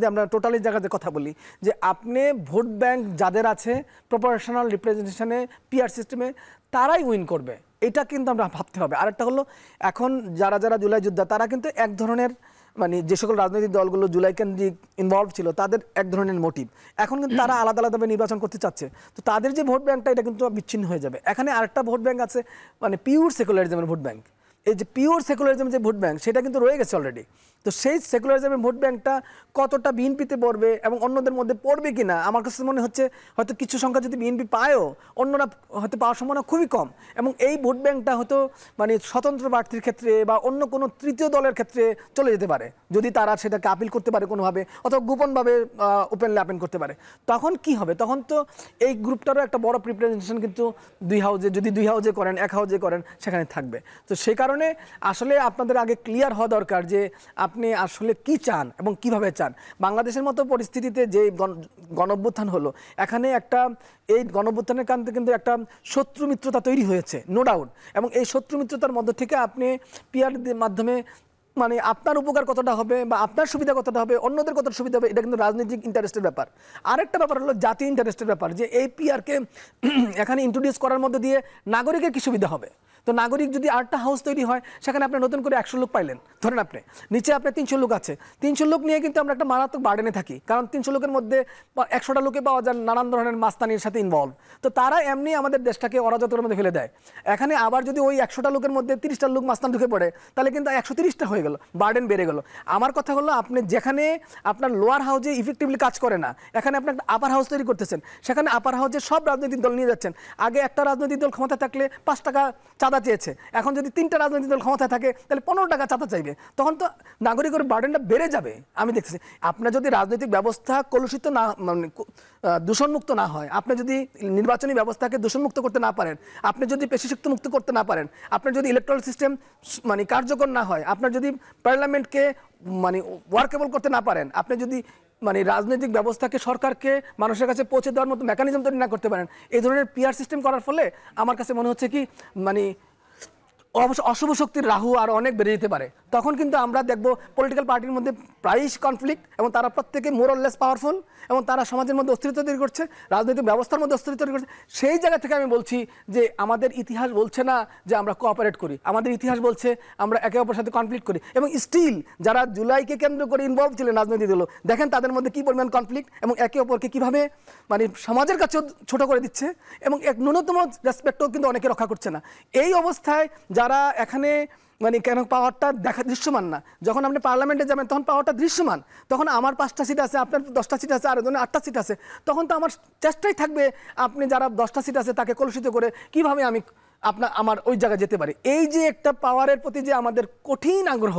আমরা টোটালি জায়গাতে কথা বলি যে আপনি ভোট ব্যাংক যাদের আছে প্রপোর্শনাল রিপ্রেজেন্টেশনে পিআর সিস্টেমে, তারাই উইন করবে, এটা কিন্তু আমরা ভাবতে হবে। আরেকটা হলো, এখন যারা জুলাই যোদ্ধা তারা কিন্তু এক ধরনের যে সকল রাজনৈতিক দলগুলো জুলাই কেন্দ্রিক ইনভলভ ছিল তাদের এক ধরনের মোটিভ, এখন কিন্তু তারা আলাদা আলাদাভাবে নির্বাচন করতে চাচ্ছে। তো তাদের যে ভোট ব্যাংকটা এটা কিন্তু বিচ্ছিন্ন হয়ে যাবে। এখানে আরেকটা ভোট ব্যাংক আছে, পিওর সেকুলারিজমের ভোট ব্যাংক। এই যে পিওর সেকুলারিজম যে ভোট ব্যাংক, সেটা কিন্তু রয়ে গেছে অলরেডি। তো সেই সেকুলারিজমের ভোট ব্যাংকটা কতটা বিএনপিতে পড়বে এবং অন্যদের মধ্যে পড়বে কিনা, আমার কাছে মনে হচ্ছে হয়তো কিছু সংখ্যা যদি বিএনপি পায়ও, অন্যরা হয়তো পাওয়ার সম্ভাবনা খুবই কম। এবং এই ভোট ব্যাংকটা হয়তো স্বতন্ত্র প্রার্থীর ক্ষেত্রে বা অন্য কোনো তৃতীয় দলের ক্ষেত্রে চলে যেতে পারে, যদি তারা সেটাকে আপিল করতে পারে কোনোভাবে, অথবা গোপনভাবে ওপেনলি আপিল করতে পারে। তখন কি হবে? তখন তো এই গ্রুপটারও একটা বড় প্রিপারেশন কিন্তু যদি দুই হাউজে করেন, এক হাউজে করেন, সেখানে থাকবে। তো সেই কারণে আসলে আপনাদের আগে ক্লিয়ার হওয়া দরকার যে আপনি আসলে কি চান এবং কিভাবে চান। বাংলাদেশের মতো পরিস্থিতিতে যে গণঅভ্যুত্থান হলো, এখানে এই গণঅভ্যুত্থানের কারণে কিন্তু একটা শত্রু মিত্রতা তৈরি হয়েছে, নো ডাউট। এবং এই শত্রু মিত্রতার মধ্য থেকে আপনি পিআর মাধ্যমে আপনার উপকার কতটা হবে বা আপনার সুবিধা কতটা হবে, অন্যদের কতটা সুবিধা হবে, এটা কিন্তু রাজনৈতিক ইন্টারেস্টের ব্যাপার। আরেকটা ব্যাপার হলো জাতীয় ইন্টারেস্টের ব্যাপার, যে এই পিআরকে এখানে ইন্ট্রোডিউস করার মধ্যে দিয়ে নাগরিকের কি সুবিধা হবে। তো নাগরিক যদি আরেকটা হাউস তৈরি হয়, সেখানে আপনি নতুন করে 100 লোক পাইলেন, ধরেন আপনি নিচে আপনার 300 লোক আছে, 300 লোক নিয়ে কিন্তু আমরা একটা মারাত্মক বার্ডেনে থাকি, কারণ 300 লোকের মধ্যে 100টা লোকে পাওয়া যায় নানান ধরনের মাস্তানির সাথে ইনভলভ। তো তারা এমনি আমাদের দেশটাকে অরাজকতার মধ্যে ফেলে দেয়। এখানে আবার যদি ওই 100টা লোকের মধ্যে 30টা লোক মাস্তান ঢুকে পড়ে, তাহলে কিন্তু 130টা হয়ে গেল, বার্ডেন বেড়ে গেল। আমার কথা হলো, আপনি যেখানে আপনার লোয়ার হাউসে ইফেক্টিভলি কাজ করে না, এখানে আপনি একটা আপার হাউস তৈরি করতেছেন, সেখানে আপার হাউসে সব রাজনৈতিক দল নিয়ে যাচ্ছেন। আগে একটা রাজনৈতিক দল ক্ষমতা থাকলে 5 টাকা চাঁদা চেয়েছে, এখন যদি 3টা রাজনৈতিক দল ক্ষমতায় থাকে তাহলে 15 টাকা চাঁদা চাইবে, তখন তো নাগরিকের বার্ডেনটা বেড়ে যাবে। আমি দেখতেছি আপনার যদি রাজনৈতিক ব্যবস্থা কলুষিত না, দূষণমুক্ত না হয়, আপনি যদি নির্বাচনী ব্যবস্থাকে দূষণমুক্ত করতে না পারেন, আপনি যদি পেশিশক্ত মুক্ত করতে না পারেন, আপনার যদি ইলেকট্রাল সিস্টেম কার্যকর না হয়, আপনার যদি পার্লামেন্টকে ওয়ার্কেবল করতে না পারেন, আপনি যদি রাজনৈতিক ব্যবস্থাকে, সরকারকে মানুষের কাছে পৌঁছে দেওয়ার মতো মেকানিজম তৈরি না করতে পারেন, এই ধরনের পিআর সিস্টেম করার ফলে আমার কাছে মনে হচ্ছে কি অশুভ শক্তির রাহু আর অনেক বেড়ে যেতে পারে। তখন কিন্তু আমরা দেখব পলিটিক্যাল পার্টির মধ্যে প্রায়ই কনফ্লিক্ট, এবং তারা প্রত্যেকে মোর অর লেস পাওয়ারফুল, এবং তারা সমাজের মধ্যে অস্থিরতা তৈরি করছে, রাজনৈতিক ব্যবস্থার মধ্যে অস্থিরতা তৈরি করছে। সেই জায়গা থেকে আমি বলছি যে আমাদের ইতিহাস বলছে না যে আমরা কোঅপারেট করি, আমাদের ইতিহাস বলছে আমরা একে অপরের সাথে কনফ্লিক্ট করি। এবং স্টিল যারা জুলাইকে কেন্দ্র করে ইনভলভ ছিলেন রাজনৈতিক দল, দেখেন তাদের মধ্যে কী পরিমাণ কনফ্লিক্ট, এবং একে অপরকে কীভাবে সমাজের কাছেও ছোট করে দিচ্ছে, এবং এক ন্যূনতম রেসপেক্টও কিন্তু অনেকে রক্ষা করছে না। এই অবস্থায় যারা এখানে কেন পাওয়ারটা দৃশ্যমান না, যখন আপনি পার্লামেন্টে যাবেন তখন পাওয়ারটা দৃশ্যমান, তখন আমার 5টা সিট আছে, আপনার 10টা সিট আছে, আরেকজনের 8টা সিট আছে, তখন তো আমার চেষ্টাই থাকবে আপনি যারা 10টা সিট আছে তাকে কলুষিত করে কিভাবে আমি আমার ওই জায়গায় যেতে পারি। এই যে একটা পাওয়ারের প্রতি যে আমাদের কঠিন আগ্রহ,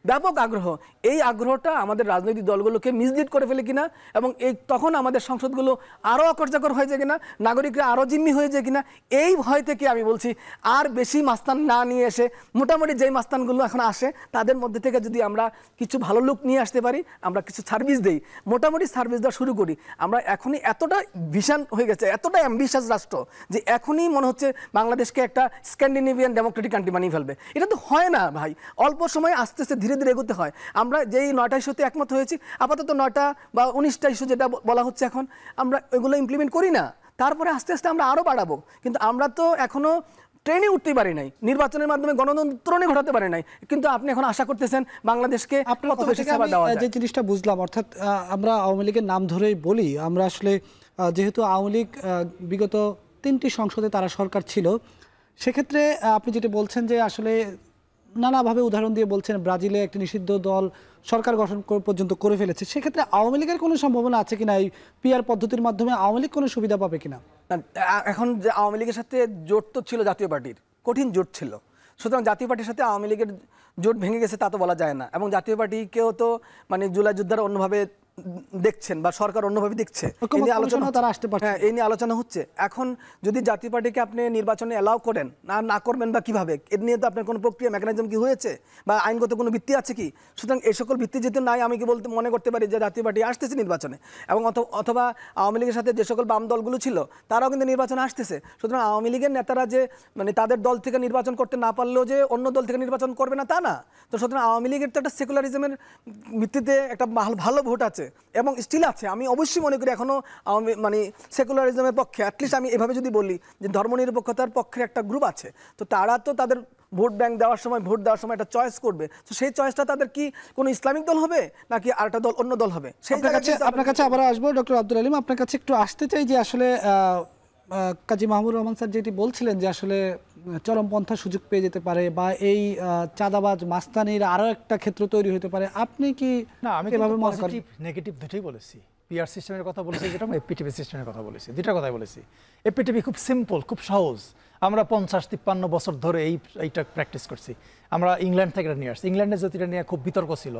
ব্যাপক আগ্রহ। এই আগ্রহটা আমাদের রাজনৈতিক দলগুলোকে মিসলিড করে ফেলে কিনা, এবং তখন আমাদের সংসদগুলো আরও অকার্যকর হয়ে যায় কিনা, নাগরিকরা আরও জিম্মি হয়ে যায় কিনা, এই ভয় থেকে আমি বলছি আর বেশি মাস্তান না নিয়ে এসে মোটামুটি যেই মাস্তানগুলো এখন আসে তাদের মধ্যে থেকে যদি আমরা কিছু ভালো লোক নিয়ে আসতে পারি, আমরা কিছু সার্ভিস দেই, মোটামুটি সার্ভিস দেওয়া শুরু করি। আমরা এখনই এতটা ভিশন হয়ে গেছে, এতটা অ্যাম্বিশাস রাষ্ট্র যে এখনই মনে হচ্ছে বাংলাদেশকে একটা স্ক্যান্ডিনেভিয়ান ডেমোক্রেটিক কান্ট্রি বানিয়ে ফেলবে। এটা তো হয় না ভাই, অল্প সময় আস্তে আস্তে ধীরে ধীরে এগোতে হয়। আমরা যেই 9টা ইস্যুতে একমত হয়েছি, আপাতত 9টা বা 19টা ইস্যু যেটা বলা হচ্ছে এখন, আমরা ওইগুলো ইমপ্লিমেন্ট করি না, তারপরে আস্তে আস্তে আমরা আরও বাড়াবো। কিন্তু আমরা তো এখনো ট্রেনে উঠতেই পারি নাই, নির্বাচনের মাধ্যমে গণতন্ত্রণে ঘটাতে পারি নাই, কিন্তু আপনি এখন আশা করতেছেন বাংলাদেশকে কত বেশি সেবা দেওয়া যায়। যে জিনিসটা বুঝলাম, অর্থাৎ আমরা আওয়ামী লীগের নাম ধরেই বলি, আমরা আসলে যেহেতু আওয়ামী লীগ বিগত 3টি সংসদে তারা সরকার ছিল, সেক্ষেত্রে আপনি যেটা বলছেন যে আসলে নানাভাবে উদাহরণ দিয়ে বলছেন ব্রাজিলে একটি নিষিদ্ধ দল সরকার গঠন পর্যন্ত করে ফেলেছে, সেক্ষেত্রে আওয়ামী লীগের কোনো সম্ভাবনা আছে কিনা, এই পিআর পদ্ধতির মাধ্যমে আওয়ামী লীগ কোনো সুবিধা পাবে কিনা? এখন যে আওয়ামী লীগের সাথে জোট তো ছিল জাতীয় পার্টির, কঠিন জোট ছিল, সুতরাং জাতীয় পার্টির সাথে আওয়ামী লীগের জোট ভেঙে গেছে তা তো বলা যায় না, এবং জাতীয় পার্টিকেও তো মানে জুলাই যোদ্ধারা অন্যভাবে দেখছেন বা সরকার অন্যভাবে দেখছে, এই নিয়ে আলোচনা তারা আসতে পারছে, এই নিয়ে আলোচনা হচ্ছে। এখন যদি জাতীয় পার্টিকে আপনি নির্বাচনে অ্যালাউ করেন, না করবেন বা কিভাবে, এর নিয়ে তো আপনার কোনো প্রক্রিয়া মেকানিজম কি হয়েছে বা আইনগত কোনো ভিত্তি আছে কি? সুতরাং এই সকল ভিত্তি যেহেতু নাই, আমি কি বলতে মনে করতে পারি যে জাতীয় পার্টি আসতেছে নির্বাচনে, এবং অথবা আওয়ামী লীগের সাথে যে সকল বাম দলগুলো ছিল তারাও কিন্তু নির্বাচনে আসতেছে। সুতরাং আওয়ামী লীগের নেতারা যে মানে তাদের দল থেকে নির্বাচন করতে না পারলেও যে অন্য দল থেকে নির্বাচন করবে না তা না। তো সুতরাং আওয়ামী লীগের তো একটা সেকুলারিজমের ভিত্তিতে একটা ভালো ভোট আছে এবং স্টিল আছে। আমি অবশ্যই মনে করি এখনও মানে সেকুলারিজমের পক্ষে, অ্যাটলিস্ট আমি এভাবে যদি বলি যে ধর্মনিরপেক্ষতার পক্ষে একটা গ্রুপ আছে, তো তারা তো তাদের ভোট ব্যাংক দেওয়ার সময় একটা চয়েস করবে, তো সেই চয়েসটা তাদের কি কোনো ইসলামিক দল হবে নাকি আরেকটা দল অন্য দল হবে? সেই আপনার কাছে আবার আসবো ডক্টর আব্দুল আলিম, আপনার কাছে একটু আসতে চাই যে আসলে কাজী মাহমুদুর রহমান স্যার যেটি বলছিলেন যে আসলে চরমপন্থা সুযোগ পেয়ে যেতে পারে বা এই চাঁদাবাজ মাস্তানির আরও একটা ক্ষেত্র তৈরি হতে পারে, আপনি কি? না, আমি পজিটিভ নেগেটিভ দুটোই বলেছি। পিআর সিস্টেমের কথা বলেছি যেটা, আমি এপিটিভি সিস্টেমের কথা বলেছি, দুটার কথাই বলেছি। এপিটিভি খুব সিম্পল, খুব সহজ, আমরা 50-53 বছর ধরে এইটা প্র্যাকটিস করছি। আমরা ইংল্যান্ড থেকে নিয়ে আসছি, ইংল্যান্ডের জ্যোতিটা নিয়ে খুব বিতর্ক ছিল।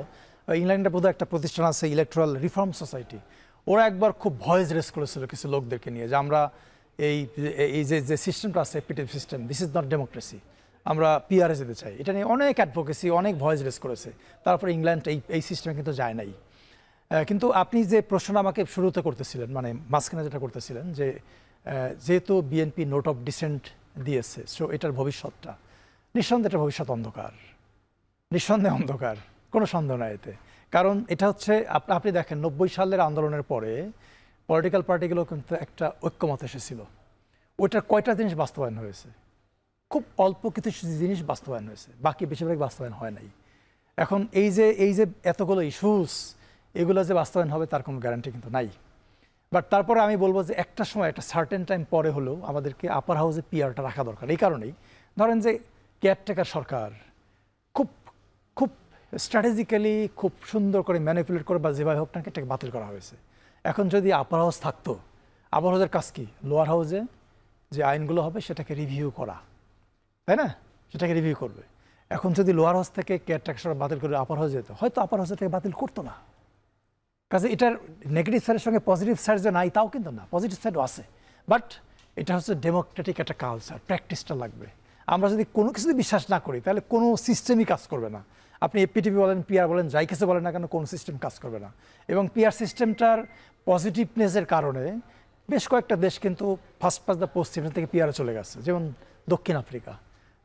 ইংল্যান্ডে বোধহয় একটা প্রতিষ্ঠান আছে ইলেকট্রাল রিফর্ম সোসাইটি, ওরা একবার খুব ভয়েস রেস করেছিল কিছু লোকদেরকে নিয়ে যে আমরা এই যে সিস্টেমটা আছে এপিটিভ system, this is not democracy, আমরা পিআরে যেতে চাই। এটা নিয়ে অনেক অ্যাডভোকেসি, অনেক ভয়েস রেস করেছে, তারপরে ইংল্যান্ড এই সিস্টেমে কিন্তু যায় নাই। কিন্তু আপনি যে প্রশ্নটা আমাকে শুরুতে করতেছিলেন, মানে মাঝখানে যেটা করতেছিলেন যে যেহেতু বিএনপি নোট অফ ডিসেন্ট দিয়েছে, সো এটার ভবিষ্যৎটা নিঃসন্দেহে, এটা ভবিষ্যৎ অন্ধকার, নিঃসন্দেহে অন্ধকার, কোনো সন্দেহ নাই এতে। কারণ এটা হচ্ছে আপনি দেখেন 90 সালের আন্দোলনের পরে পলিটিক্যাল পার্টিগুলো কিন্তু একটা ঐক্যমত এসেছিল, ওইটার কয়টা জিনিস বাস্তবায়ন হয়েছে? খুব অল্প কিছু জিনিস বাস্তবায়ন হয়েছে, বাকি বেশিরভাগ বাস্তবায়ন হয় নাই। এখন এই যে এতগুলো ইস্যুস, এগুলো যে বাস্তবায়ন হবে তার কোনো গ্যারান্টি কিন্তু নাই। বাট তারপরে আমি বলবো যে একটা সময়, একটা সার্টেন টাইম পরে হলেও আমাদেরকে আপার হাউসে পিআরটা রাখা দরকার। এই কারণেই ধরেন যে কেয়ারটেকার সরকার খুব খুব স্ট্র্যাটেজিক্যালি খুব সুন্দর করে ম্যানিপুলেট করে বা যেভাবে হোক না এটাকে বাতিল করা হয়েছে। এখন যদি আপার হাউস থাকতো, আপার হাউসের কাজ কি? লোয়ার হাউসে যে আইনগুলো হবে সেটাকে রিভিউ করা, তাই না? সেটাকে রিভিউ করবে। এখন যদি লোয়ার হাউস থেকে কেয়ারটেকার বাতিল করে আপার হাউস যেত, হয়তো আপার হাউস থেকে বাতিল করতো না। কাজে এটার নেগেটিভ সাইডের সঙ্গে পজিটিভ সাইড যে নাই তাও কিন্তু না, পজিটিভ সাইডও আছে। বাট এটা হচ্ছে ডেমোক্রেটিক একটা কালচার, প্র্যাকটিসটা লাগবে। আমরা যদি কোনো কিছু বিশ্বাস না করি তাহলে কোনো সিস্টেমই কাজ করবে না। আপনি এপিটিভি বলেন, পিআর বলেন, যাই কিছু বলেন না কেন, কোনো সিস্টেম কাজ করবে না। এবং পিআর সিস্টেমটার পজিটিভনেসের কারণে বেশ কয়েকটা দেশ কিন্তু ফার্স্ট দ্য পোস্ট সিস্টেম থেকে পিআরে চলে গেছে, যেমন দক্ষিণ আফ্রিকা,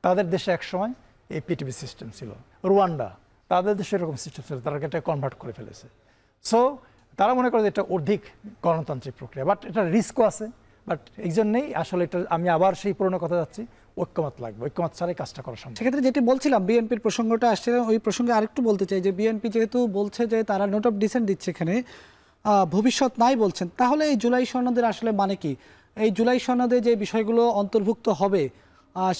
তাদের দেশে একসময় এপিটিভি সিস্টেম ছিল। রুয়ান্ডা, তাদের দেশে এরকম সিস্টেম ছিল, তারা এটা কনভার্ট করে ফেলেছে। সো তারা মনে করে যে এটা অধিক গণতান্ত্রিক প্রক্রিয়া, বাট এটা রিস্কও আছে। বাট এই জন্যেই আসলে এটা আমি আবার সেই পুরোনো কথা যাচ্ছি, ঐক্যমত লাগবে, ঐক্যমত ছাড়াই কাজটা করা সম্ভব। সেক্ষেত্রে যেটি বলছিলাম, বিএনপির প্রসঙ্গটা আসছে, ওই প্রসঙ্গে আরেকটু বলতে চাই যে বিএনপি যেহেতু বলছে যে তারা নোট অফ ডিসেন্ট দিচ্ছে, এখানে ভবিষ্যৎ নাই বলছেন, তাহলে এই জুলাই সনদের আসলে মানে কি? এই জুলাই সনদে যে বিষয়গুলো অন্তর্ভুক্ত হবে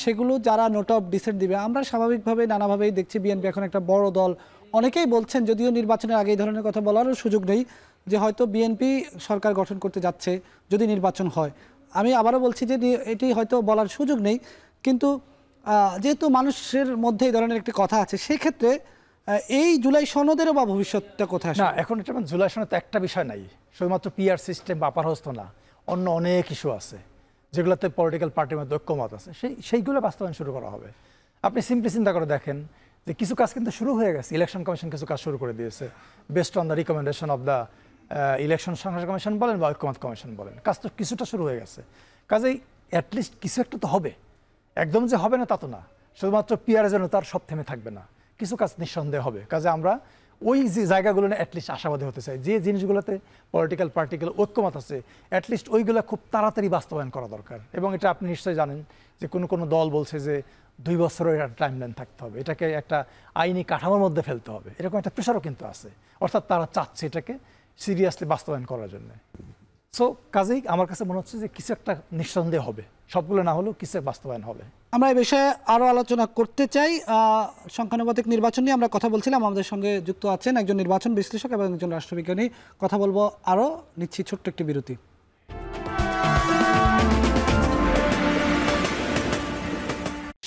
সেগুলো যারা নোট অফ ডিসেন্ট দিবে, আমরা স্বাভাবিকভাবে নানাভাবেই দেখছি বিএনপি এখন একটা বড় দল। অনেকেই বলছেন, যদিও নির্বাচনের আগে এই ধরনের কথা বলারও সুযোগ নেই, যে হয়তো বিএনপি সরকার গঠন করতে যাচ্ছে যদি নির্বাচন হয়। আমি আবারও বলছি যে এটি হয়তো বলার সুযোগ নেই, কিন্তু যেহেতু মানুষের মধ্যে এই ধরনের একটি কথা আছে, সেক্ষেত্রে এই জুলাই সনদেরও বা ভবিষ্যৎটা কোথায় না, এখন এটা জুলাই সনদ একটা বিষয় নাই, শুধুমাত্র পিআর সিস্টেম বা আপার হস্ত না, অন্য অনেক ইস্যু আছে যেগুলোতে পলিটিক্যাল পার্টির মধ্যে ঐক্যমত আছে, সেইগুলো বাস্তবায়ন শুরু করা হবে। আপনি সিম্পলি চিন্তা করে দেখেন যে কিছু কাজ কিন্তু শুরু হয়ে গেছে। ইলেকশন কমিশন কিছু কাজ শুরু করে দিয়েছে best on the recommendation of the election সংসদ কমিশন বলেন বা ঐক্যমত কমিশন বলেন, কাজ তো কিছুটা শুরু হয়ে গেছে। কাজেই অ্যাটলিস্ট কিছু একটা তো হবে, একদম যে হবে না তা তো না। শুধুমাত্র পিআরের জন্য তার সব থেমে থাকবে না, কিছু কাজ নিঃসন্দেহে হবে। কাজে আমরা ওই যে জায়গাগুলো নিয়ে অ্যাটলিস্ট আশাবাদী হতে চাই, যে জিনিসগুলোতে পলিটিক্যাল পার্টিগুলো ঐক্যমত আছে অ্যাটলিস্ট ওইগুলো খুব তাড়াতাড়ি বাস্তবায়ন করা দরকার। এবং এটা আপনি নিশ্চয়ই জানেন যে কোনো দল বলছে যে 2 বছরের একটা টাইমলাইন থাকতে হবে, এটাকে একটা আইনি কাঠামোর মধ্যে ফেলতে হবে, এরকম একটা প্রেশারও কিন্তু আছে। অর্থাৎ তারা চাচ্ছে এটাকে সিরিয়াসলি বাস্তবায়ন করার জন্য। সো কাজেই আমার কাছে মনে হচ্ছে যে কিছু একটা নিঃসন্দেহে হবে, সবগুলো না হলেও কিছু বাস্তবায়ন হবে। আমরা এই বিষয়ে আরও আলোচনা করতে চাই। সংখ্যানুপাতিক নির্বাচন নিয়ে আমরা কথা বলছিলাম, আমাদের সঙ্গে যুক্ত আছেন একজন নির্বাচন বিশ্লেষক এবং একজন রাষ্ট্রবিজ্ঞানী। কথা বলবো আরও, নিচ্ছি ছোট্ট একটি বিরতি।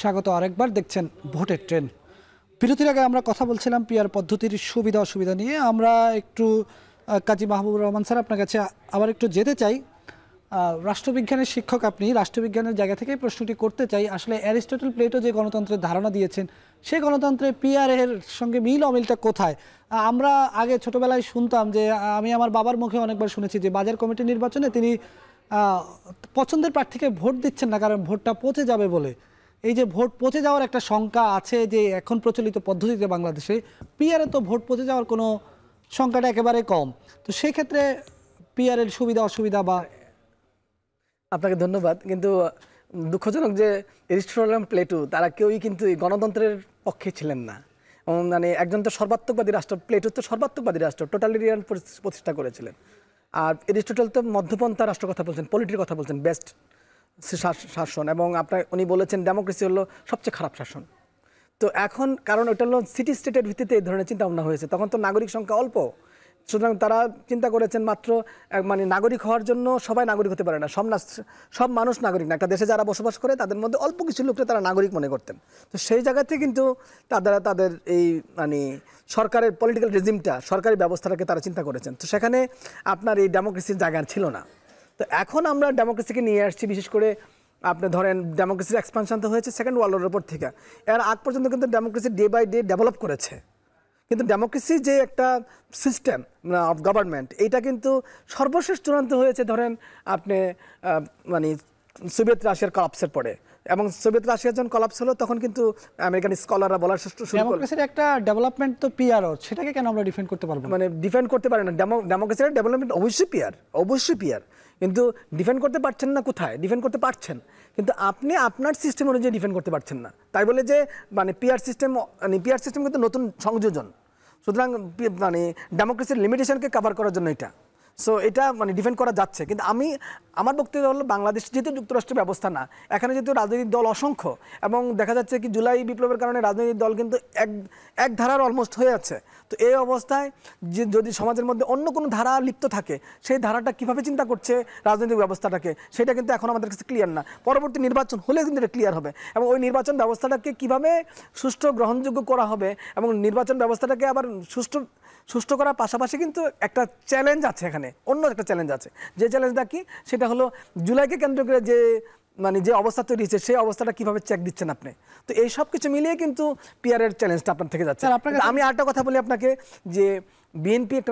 স্বাগত আরেকবার, দেখছেন ভোটের ট্রেন। বিরতির আগে আমরা কথা বলছিলাম পিআর পদ্ধতির সুবিধা অসুবিধা নিয়ে। আমরা একটু কাজী মাহবুবুর রহমান স্যার আপনার কাছে আবার একটু যেতে চাই। রাষ্ট্রবিজ্ঞানের শিক্ষক আপনি, রাষ্ট্রবিজ্ঞানের জায়গা থেকেই প্রশ্নটি করতে চাই। আসলে অ্যারিস্টটল প্লেটো যে গণতন্ত্রের ধারণা দিয়েছেন, সেই গণতন্ত্রে পিআর এর সঙ্গে মিল অমিলটা কোথায়? আমরা আগে ছোটবেলায় শুনতাম যে, আমি আমার বাবার মুখে অনেকবার শুনেছি যে বাজার কমিটি নির্বাচনে তিনি পছন্দের প্রার্থীকে ভোট দিচ্ছেন না, কারণ ভোটটা পচে যাবে বলে। এই যে ভোট পচে যাওয়ার একটা শঙ্কা আছে যে এখন প্রচলিত পদ্ধতিতে বাংলাদেশে, পিআরে তো ভোট পচে যাওয়ার কোনো সংখ্যাটা একেবারে কম। তো সেই ক্ষেত্রে পিআরের সুবিধা অসুবিধা বা। আপনাকে ধন্যবাদ। কিন্তু দুঃখজনক যে অ্যারিস্টটল এবং প্লেটো তারা কেউই কিন্তু এই গণতন্ত্রের পক্ষে ছিলেন না। মানে একজন তো সর্বাত্মকবাদী রাষ্ট্র, প্লেটো তো সর্বাত্মকবাদী রাষ্ট্র, টোটালিটিয়ান প্রতিষ্ঠা করেছিলেন। আর অ্যারিস্টটল তো মধ্যপন্থা রাষ্ট্র কথা বলছেন, পলিটির কথা বলছেন, বেস্ট শাসন। এবং উনি বলেছেন ডেমোক্রেসি হলো সবচেয়ে খারাপ শাসন। তো এখন কারণ ওটা হলো সিটি স্টেটের ভিত্তিতে এই ধরনের চিন্তা ভাবনা হয়েছে, তখন তো নাগরিক সংখ্যা অল্প, সুতরাং তারা চিন্তা করেছেন মাত্র মানে নাগরিক হওয়ার জন্য সবাই নাগরিক হতে পারে না, সব মানুষ নাগরিক না। একটা দেশে যারা বসবাস করে তাদের মধ্যে অল্প কিছু লোককে তারা নাগরিক মনে করতেন। তো সেই জায়গাতে কিন্তু তাদের এই মানে সরকারের পলিটিক্যাল রেজিমটা, সরকারি ব্যবস্থাটাকে তারা চিন্তা করেছেন। তো সেখানে আপনার এই ডেমোক্রেসির জায়গা ছিল না। তো এখন আমরা ডেমোক্রেসিকে নিয়ে আসছি, বিশেষ করে আপনি ধরেন ডেমোক্রেসির এক্সপানশন তো হয়েছে সেকেন্ড ওয়ার্ল্ড ওয়ারের পর থেকে। এর আগ পর্যন্ত কিন্তু democracy day by day develop করেছে, কিন্তু ডেমোক্রেসি যে একটা সিস্টেম অফ গভর্নমেন্ট, এইটা কিন্তু সর্বশেষ চূড়ান্ত হয়েছে ধরেন আপনি মানে সোভিয়েত রাশিয়ার কলাপসের পরে। এবং সোভিয়েত রাশিয়ার যখন কলাপস হলো তখন কিন্তু আমেরিকান স্কলাররা বলার শুরু করলো ডেমোক্রেসির একটা ডেভেলপমেন্ট তো পিআর, সেটাকে কেন আমরা ডিফেন্ড করতে পারবো? মানে ডিফেন্ড করতে পারে না। ডেমোক্রেসির ডেভেলপমেন্ট অবশ্যই পিআর, কিন্তু ডিফেন্ড করতে পারছেন না। কোথায় ডিফেন্ড করতে পারছেন, কিন্তু আপনি আপনার সিস্টেম অনুযায়ী ডিফেন্ড করতে পারছেন না। তাই বলে যে মানে পিআর সিস্টেম কিন্তু নতুন সংযোজন, সুতরাং মানে ডেমোক্রেসির লিমিটেশনকে কভার করার জন্য এটা। সো এটা মানে ডিফেন্ড করা যাচ্ছে। কিন্তু আমার বক্তব্য হলো বাংলাদেশ যেহেতু যুক্তরাষ্ট্রের ব্যবস্থা না, এখানে যেহেতু রাজনৈতিক দল অসংখ্য, এবং দেখা যাচ্ছে কি জুলাই বিপ্লবের কারণে রাজনৈতিক দল কিন্তু এক ধারার অলমোস্ট হয়ে আছে। তো এই অবস্থায় যদি সমাজের মধ্যে অন্য কোনো ধারা লিপ্ত থাকে, সেই ধারাটা কিভাবে চিন্তা করছে রাজনৈতিক ব্যবস্থাটাকে, সেটা কিন্তু এখন আমাদের কাছে ক্লিয়ার না। পরবর্তী নির্বাচন হলে কিন্তু এটা ক্লিয়ার হবে, এবং ওই নির্বাচন ব্যবস্থাটাকে কিভাবে সুষ্ঠু গ্রহণযোগ্য করা হবে, এবং নির্বাচন ব্যবস্থাটাকে আবার সুষ্ঠু করার পাশাপাশি কিন্তু একটা চ্যালেঞ্জ আছে এখানে, অন্য একটা চ্যালেঞ্জ আছে। যে চ্যালেঞ্জটা কি, সেটা হলো জুলাইকে কেন্দ্র করে যে অবস্থা তৈরি হয়েছে, সেই অবস্থাটা কিভাবে চেক দিচ্ছেন আপনি। তো এই সব কিছু মিলিয়ে কিন্তু পিআরের চ্যালেঞ্জটা আপনার থেকে যাচ্ছে। আমি আরেকটা কথা বলি আপনাকে, যে বিএনপি একটা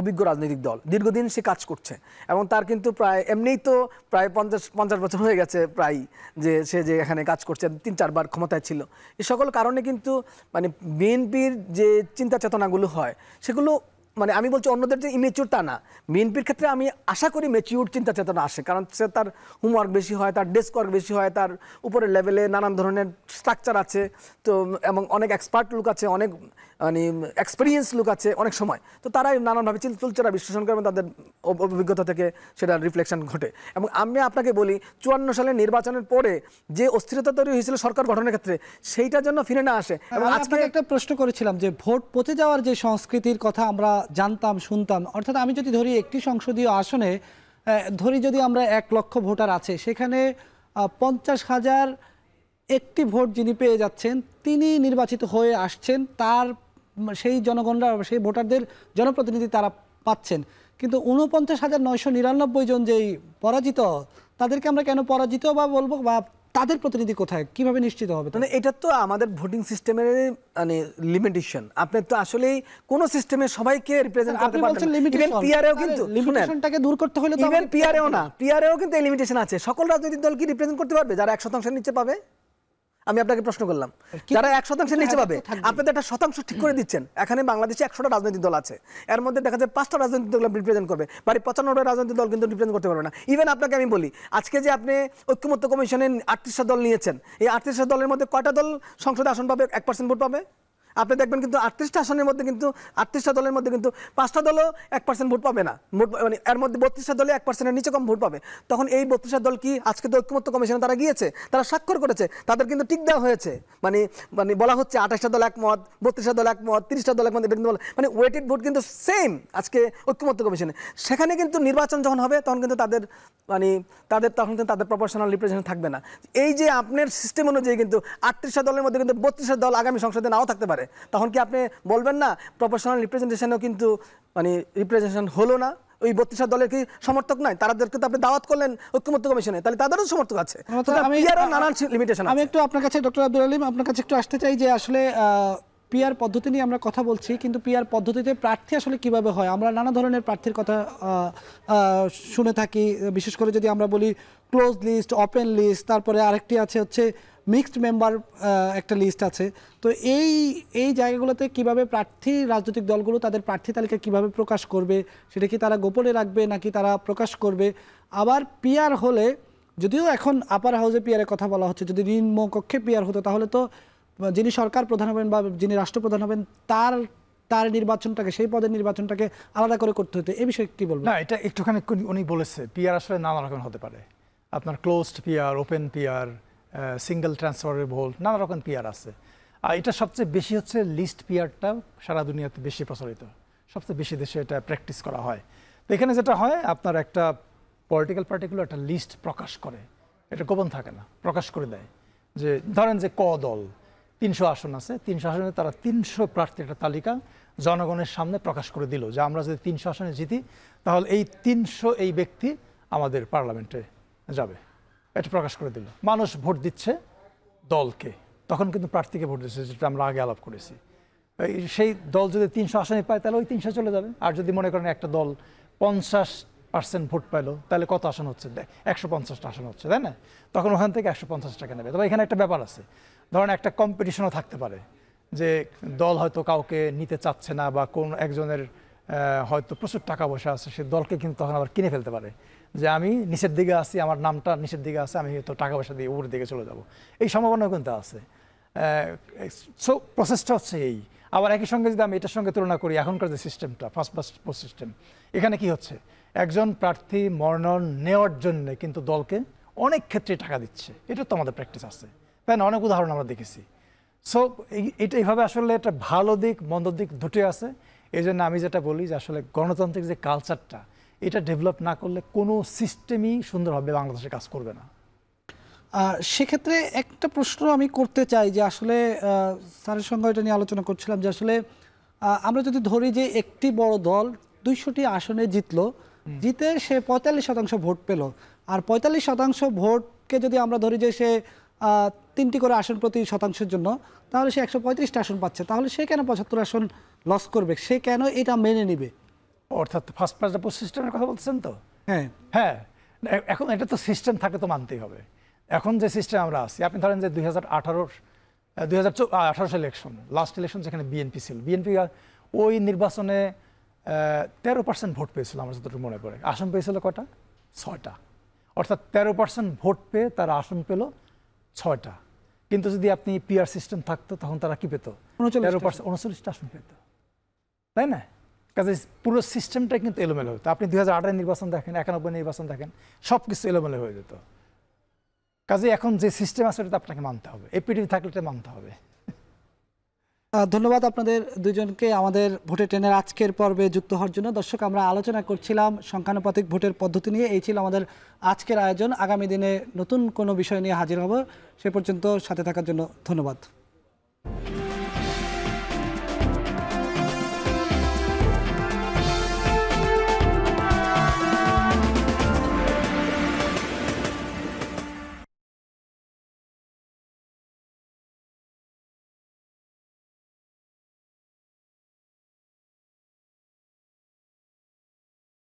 অভিজ্ঞ রাজনৈতিক দল, দীর্ঘদিন সে কাজ করছে, এবং তার কিন্তু প্রায় এমনিই তো প্রায় 50 বছর হয়ে গেছে প্রায়, সে এখানে কাজ করছে, 3-4 বার ক্ষমতায় ছিল। এই সকল কারণে কিন্তু মানে বিএনপির যে চিন্তা চেতনাগুলো হয়, সেগুলো মানে আমি বলছি অন্যদের যে ইমেচিউর তা না, বিএনপির ক্ষেত্রে আমি আশা করি ম্যাচিউর চিন্তা চেতনা আসে, কারণ সে তার হোমওয়ার্ক বেশি হয়, তার ডেস্ক ওয়ার্ক বেশি হয়, তার উপরের লেভেলে নানান ধরনের স্ট্রাকচার আছে, তো এবং অনেক এক্সপার্ট লোক আছে, অনেক মানে এক্সপিরিয়েন্স লোক আছে অনেক সময়। তো তারাই নানানভাবে চুলচেরা বিশ্লেষণ করে, তাদের অভিজ্ঞতা থেকে সেটা রিফ্লেকশন ঘটে। এবং আমি আপনাকে বলি 54 সালের নির্বাচনের পরে যে অস্থিরতা তৈরি হয়েছিল সরকার গঠনের ক্ষেত্রে, সেইটার জন্য ফিরে না আসে। এবং আজকে একটা প্রশ্ন করেছিলাম যে ভোট পচে যাওয়ার যে সংস্কৃতির কথা আমরা জানতাম শুনতাম, অর্থাৎ আমি যদি ধরি একটি সংসদীয় আসনে ধরি যদি আমরা 1 লক্ষ ভোটার আছে, সেখানে 50,000 একটি ভোট যিনি পেয়ে যাচ্ছেন তিনি নির্বাচিত হয়ে আসছেন, তার সেই জনগণরা সেই ভোটারদের জনপ্রতিনিধি তারা পাচ্ছেন, কিন্তু ৪৯,৯৯৯ জন যেই পরাজিত, তাদেরকে আমরা কেন পরাজিত বা বলবো, বা তাদের প্রতিনিধি কোথায়, কিভাবে নিশ্চিত হবে? মানে এটা তো আমাদের ভোটিং সিস্টেমের মানে লিমিটেশন। আপনি তো আসলেই কোন সিস্টেমে সবাইকে রিপ্রেজেন্ট করতে পারবেন না। ইভেন পিআরএও কিন্তু লিমিটেশনটাকে দূর করতে হলে তো ইভেন পিআরএও না, পিআরএও কিন্তু এই লিমিটেশন আছে। সকল রাজনৈতিক দল কি রিপ্রেজেন্ট করতে পারবে যারা 1% নিচে পাবে? আমি আপনাকে প্রশ্ন করলাম, যারা 1% নিচে পাবে, আপনি তো একটা শতাংশ ঠিক করে দিচ্ছেন। এখানে বাংলাদেশে 100টা রাজনৈতিক দল আছে, এর মধ্যে দেখা যায় 5টা রাজনৈতিক দল রিপ্রেজেন্ট করবে, বাকি 95টা রাজনৈতিক দল কিন্তু রিপ্রেজেন্ট করতে পারবে না। ইভেন আপনাকে আমি বলি, আজকে যে আপনি ঐক্যমত্য কমিশনে 38টা দল নিয়েছেন, এই 38টা দলের মধ্যে কয়টা দল সংসদে আসন পাবে, 1% ভোট পাবে? আপনি দেখবেন কিন্তু 38টা আসনের মধ্যে কিন্তু 38টা দলের মধ্যে কিন্তু 5টা দলও 1% ভোট পাবে না। মানে এর মধ্যে 32টা দলে 1%-এর নিচে কম ভোট পাবে। তখন এই 32টা দল কি আজকে তো ঐক্যমত্য কমিশনে তারা গিয়েছে, তারা স্বাক্ষর করেছে, তাদের কিন্তু টিক দেওয়া হয়েছে। মানে মানে বলা হচ্ছে 28টা দল একমত, 32টা দল একমত, 30টা দল একমত, মানে ওয়েটেড ভোট কিন্তু সেম আজকে ঐক্যমত্য কমিশনে। সেখানে কিন্তু নির্বাচন যখন হবে তখন কিন্তু তাদের মানে তখন কিন্তু তাদের প্রপোর্শনাল রিপ্রেজেন্টেশন থাকবে না। এই যে আপনার সিস্টেম অনুযায়ী কিন্তু 38টা দলের মধ্যে কিন্তু 32টা দল আগামী সংসদে নাও থাকতে পারে, তখন কি আপনি বলবেন না প্রপোর্শনাল রিপ্রেজেন্টেশনও কিন্তু মানে রিপ্রেজেন্টেশন হলো না? ওই 32টা দলের কি সমর্থক নাই? তাদেরকে তো আপনি দাওয়াত করলেন ঐক্যমত্য কমিশনে, তাহলে তাদেরও সমর্থক আছে। আমি একটু আপনার কাছে ডক্টর আব্দুল আলিম আপনার কাছে একটু আসতে চাই যে আসলে পিআর পদ্ধতি নিয়ে আমরা কথা বলছি, কিন্তু পিআর পদ্ধতিতে প্রার্থী আসলে কিভাবে হয়? আমরা নানা ধরনের প্রার্থীর কথা শুনে থাকি, বিশেষ করে যদি আমরা বলি ক্লোজ লিস্ট, ওপেন লিস্ট, তারপরে আরেকটি আছে হচ্ছে মিক্সড মেম্বার একটা লিস্ট আছে। তো এই জায়গাগুলোতে কিভাবে প্রার্থী রাজনৈতিক দলগুলো তাদের প্রার্থী তালিকা কিভাবে প্রকাশ করবে, সেটা কি তারা গোপনে রাখবে নাকি তারা প্রকাশ করবে? আবার পিআর হলে, যদিও এখন আপার হাউসে পিআরের কথা বলা হচ্ছে, যদি নিম্নকক্ষে পিআর হতো তাহলে তো যিনি সরকার প্রধান হবেন বা যিনি রাষ্ট্রপ্রধান হবেন তার নির্বাচনটাকে, সেই পদের নির্বাচনটাকে আলাদা করে করতে হতো। এই বিষয়ে কি বলবেন? না, এটা একটুখানি উনি বলেছে, পিআর আসলে নানা রকম হতে পারে। আপনার closed PR, open PR, single transferable, নানা রকম পিআর আছে। আর এটা সবচেয়ে বেশি হচ্ছে লিস্ট পিআরটা সারা দুনিয়াতে বেশি প্রচলিত, সবচেয়ে বেশি দেশে এটা প্র্যাকটিস করা হয়। তো এখানে যেটা হয়, আপনার একটা পলিটিক্যাল পার্টিগুলো একটা লিস্ট প্রকাশ করে, এটা গোপন থাকে না, প্রকাশ করে দেয়। যে ধরেন যে দল 300 আসন আছে, 300 আসনে তারা 300 প্রার্থীর একটা তালিকা জনগণের সামনে প্রকাশ করে দিল যে আমরা যদি 300 আসনে জিতি তাহলে এই 300 এই ব্যক্তি আমাদের পার্লামেন্টে যাবে, এটা প্রকাশ করে দিল। মানুষ ভোট দিচ্ছে দলকে, তখন কিন্তু প্রার্থীকে ভোট দিচ্ছে, যেটা আমরা আগে আলাপ করেছি। সেই দল যদি 300 আসনে পায় তাহলে ওই 300 চলে যাবে। আর যদি মনে করেন একটা দল 50% ভোট পাইলো, তাহলে কত আসন হচ্ছে? 150টা আসন হচ্ছে, তাই না? তখন ওখান থেকে 150 টাকা নেবে। তবে এখানে একটা ব্যাপার আছে, ধরেন একটা কম্পিটিশনও থাকতে পারে, যে দল হয়তো কাউকে নিতে চাচ্ছে না বা কোন একজনের হয়তো প্রচুর টাকা পয়সা আছে, সে দলকে কিন্তু তখন আবার কিনে ফেলতে পারে, যে আমি নিচের দিকে আছি, আমার নামটা নিচের দিকে আছে, আমি হয়তো টাকা পয়সা দিয়ে উপরের দিকে চলে যাব, এই সম্ভাবনাও কিন্তু আছে। সো প্রসেসটা হচ্ছে এই। আবার একই সঙ্গে যদি আমি এটার সঙ্গে তুলনা করি, এখনকার যে সিস্টেমটা ফার্স্ট পাস্ট পোস্ট সিস্টেম, এখানে কি হচ্ছে, একজন প্রার্থী মনোনয়ন নেওয়ার জন্য কিন্তু দলকে অনেক ক্ষেত্রে টাকা দিচ্ছে। এটা তো আমাদের প্র্যাকটিস আছে, তাই না? অনেক উদাহরণ আমরা দেখেছি। সো এটা এইভাবে আসলে একটা ভালো দিক মন্দ দিক দুটোই আছে। এই জন্য আমি যেটা বলি যে আসলে গণতান্ত্রিক যে কালচারটা, এটা ডেভেলপ না করলে কোনো সিস্টেমই সুন্দরভাবে বাংলাদেশে কাজ করবে না। সেক্ষেত্রে একটা প্রশ্ন আমি করতে চাই যে আসলে স্যারের সঙ্গে এটা নিয়ে আলোচনা করছিলাম যে আসলে আমরা যদি ধরি যে একটি বড় দল 200টি আসনে জিতে সে 45% ভোট পেল, আর 45% ভোটকে যদি আমরা ধরি যে সে 3টি করে আসন প্রতি শতাংশের জন্য, তাহলে সে 135টা আসন পাচ্ছে, তাহলে সে কেন 75 আসন লস করবে? সে কেন এটা মেনে নিবে? অর্থাৎ ফার্স্ট পাস দ্য পোস্ট সিস্টেমের কথা বলছেন তো? হ্যাঁ, এখন এটা তো সিস্টেম থাকে, তো মানতেই হবে। এখন যে সিস্টেম আমরা আছি, আপনি ধরেন যে 2018 ইলেকশন, লাস্ট ইলেকশন যেখানে বিএনপি ছিল, বিএনপি ওই নির্বাচনে 13% ভোট পেয়েছিল আমার যতটুকু মনে পড়ে। আসন পেয়েছিল কটা? 6টা। অর্থাৎ 13% ভোট পেয়ে তারা আসন পেল 6টা। কিন্তু যদি আপনি পিআর সিস্টেম থাকতো তখন তারা কি পেত? 39টা আসন পেত, তাই না? কাজে পুরো সিস্টেমটা কিন্তু এলোমেলো হতো। আপনি 2018 নির্বাচন দেখেন, 91 নির্বাচন দেখেন, সব কিছু এলোমেলো হয়ে যেত। কাজে এখন যে সিস্টেম আছে এটা আপনাকে মানতে হবে, এপিডিপি থাকলে এটা মানতে হবে। ধন্যবাদ আপনাদের দুজনকে আমাদের ভোটে ট্রেনের আজকের পর্বে যুক্ত হওয়ার জন্য। দর্শক, আমরা আলোচনা করছিলাম সংখ্যানুপাতিক ভোটের পদ্ধতি নিয়ে। এই ছিল আমাদের আজকের আয়োজন। আগামী দিনে নতুন কোনো বিষয় নিয়ে হাজির হব। সে পর্যন্ত সাথে থাকার জন্য ধন্যবাদ।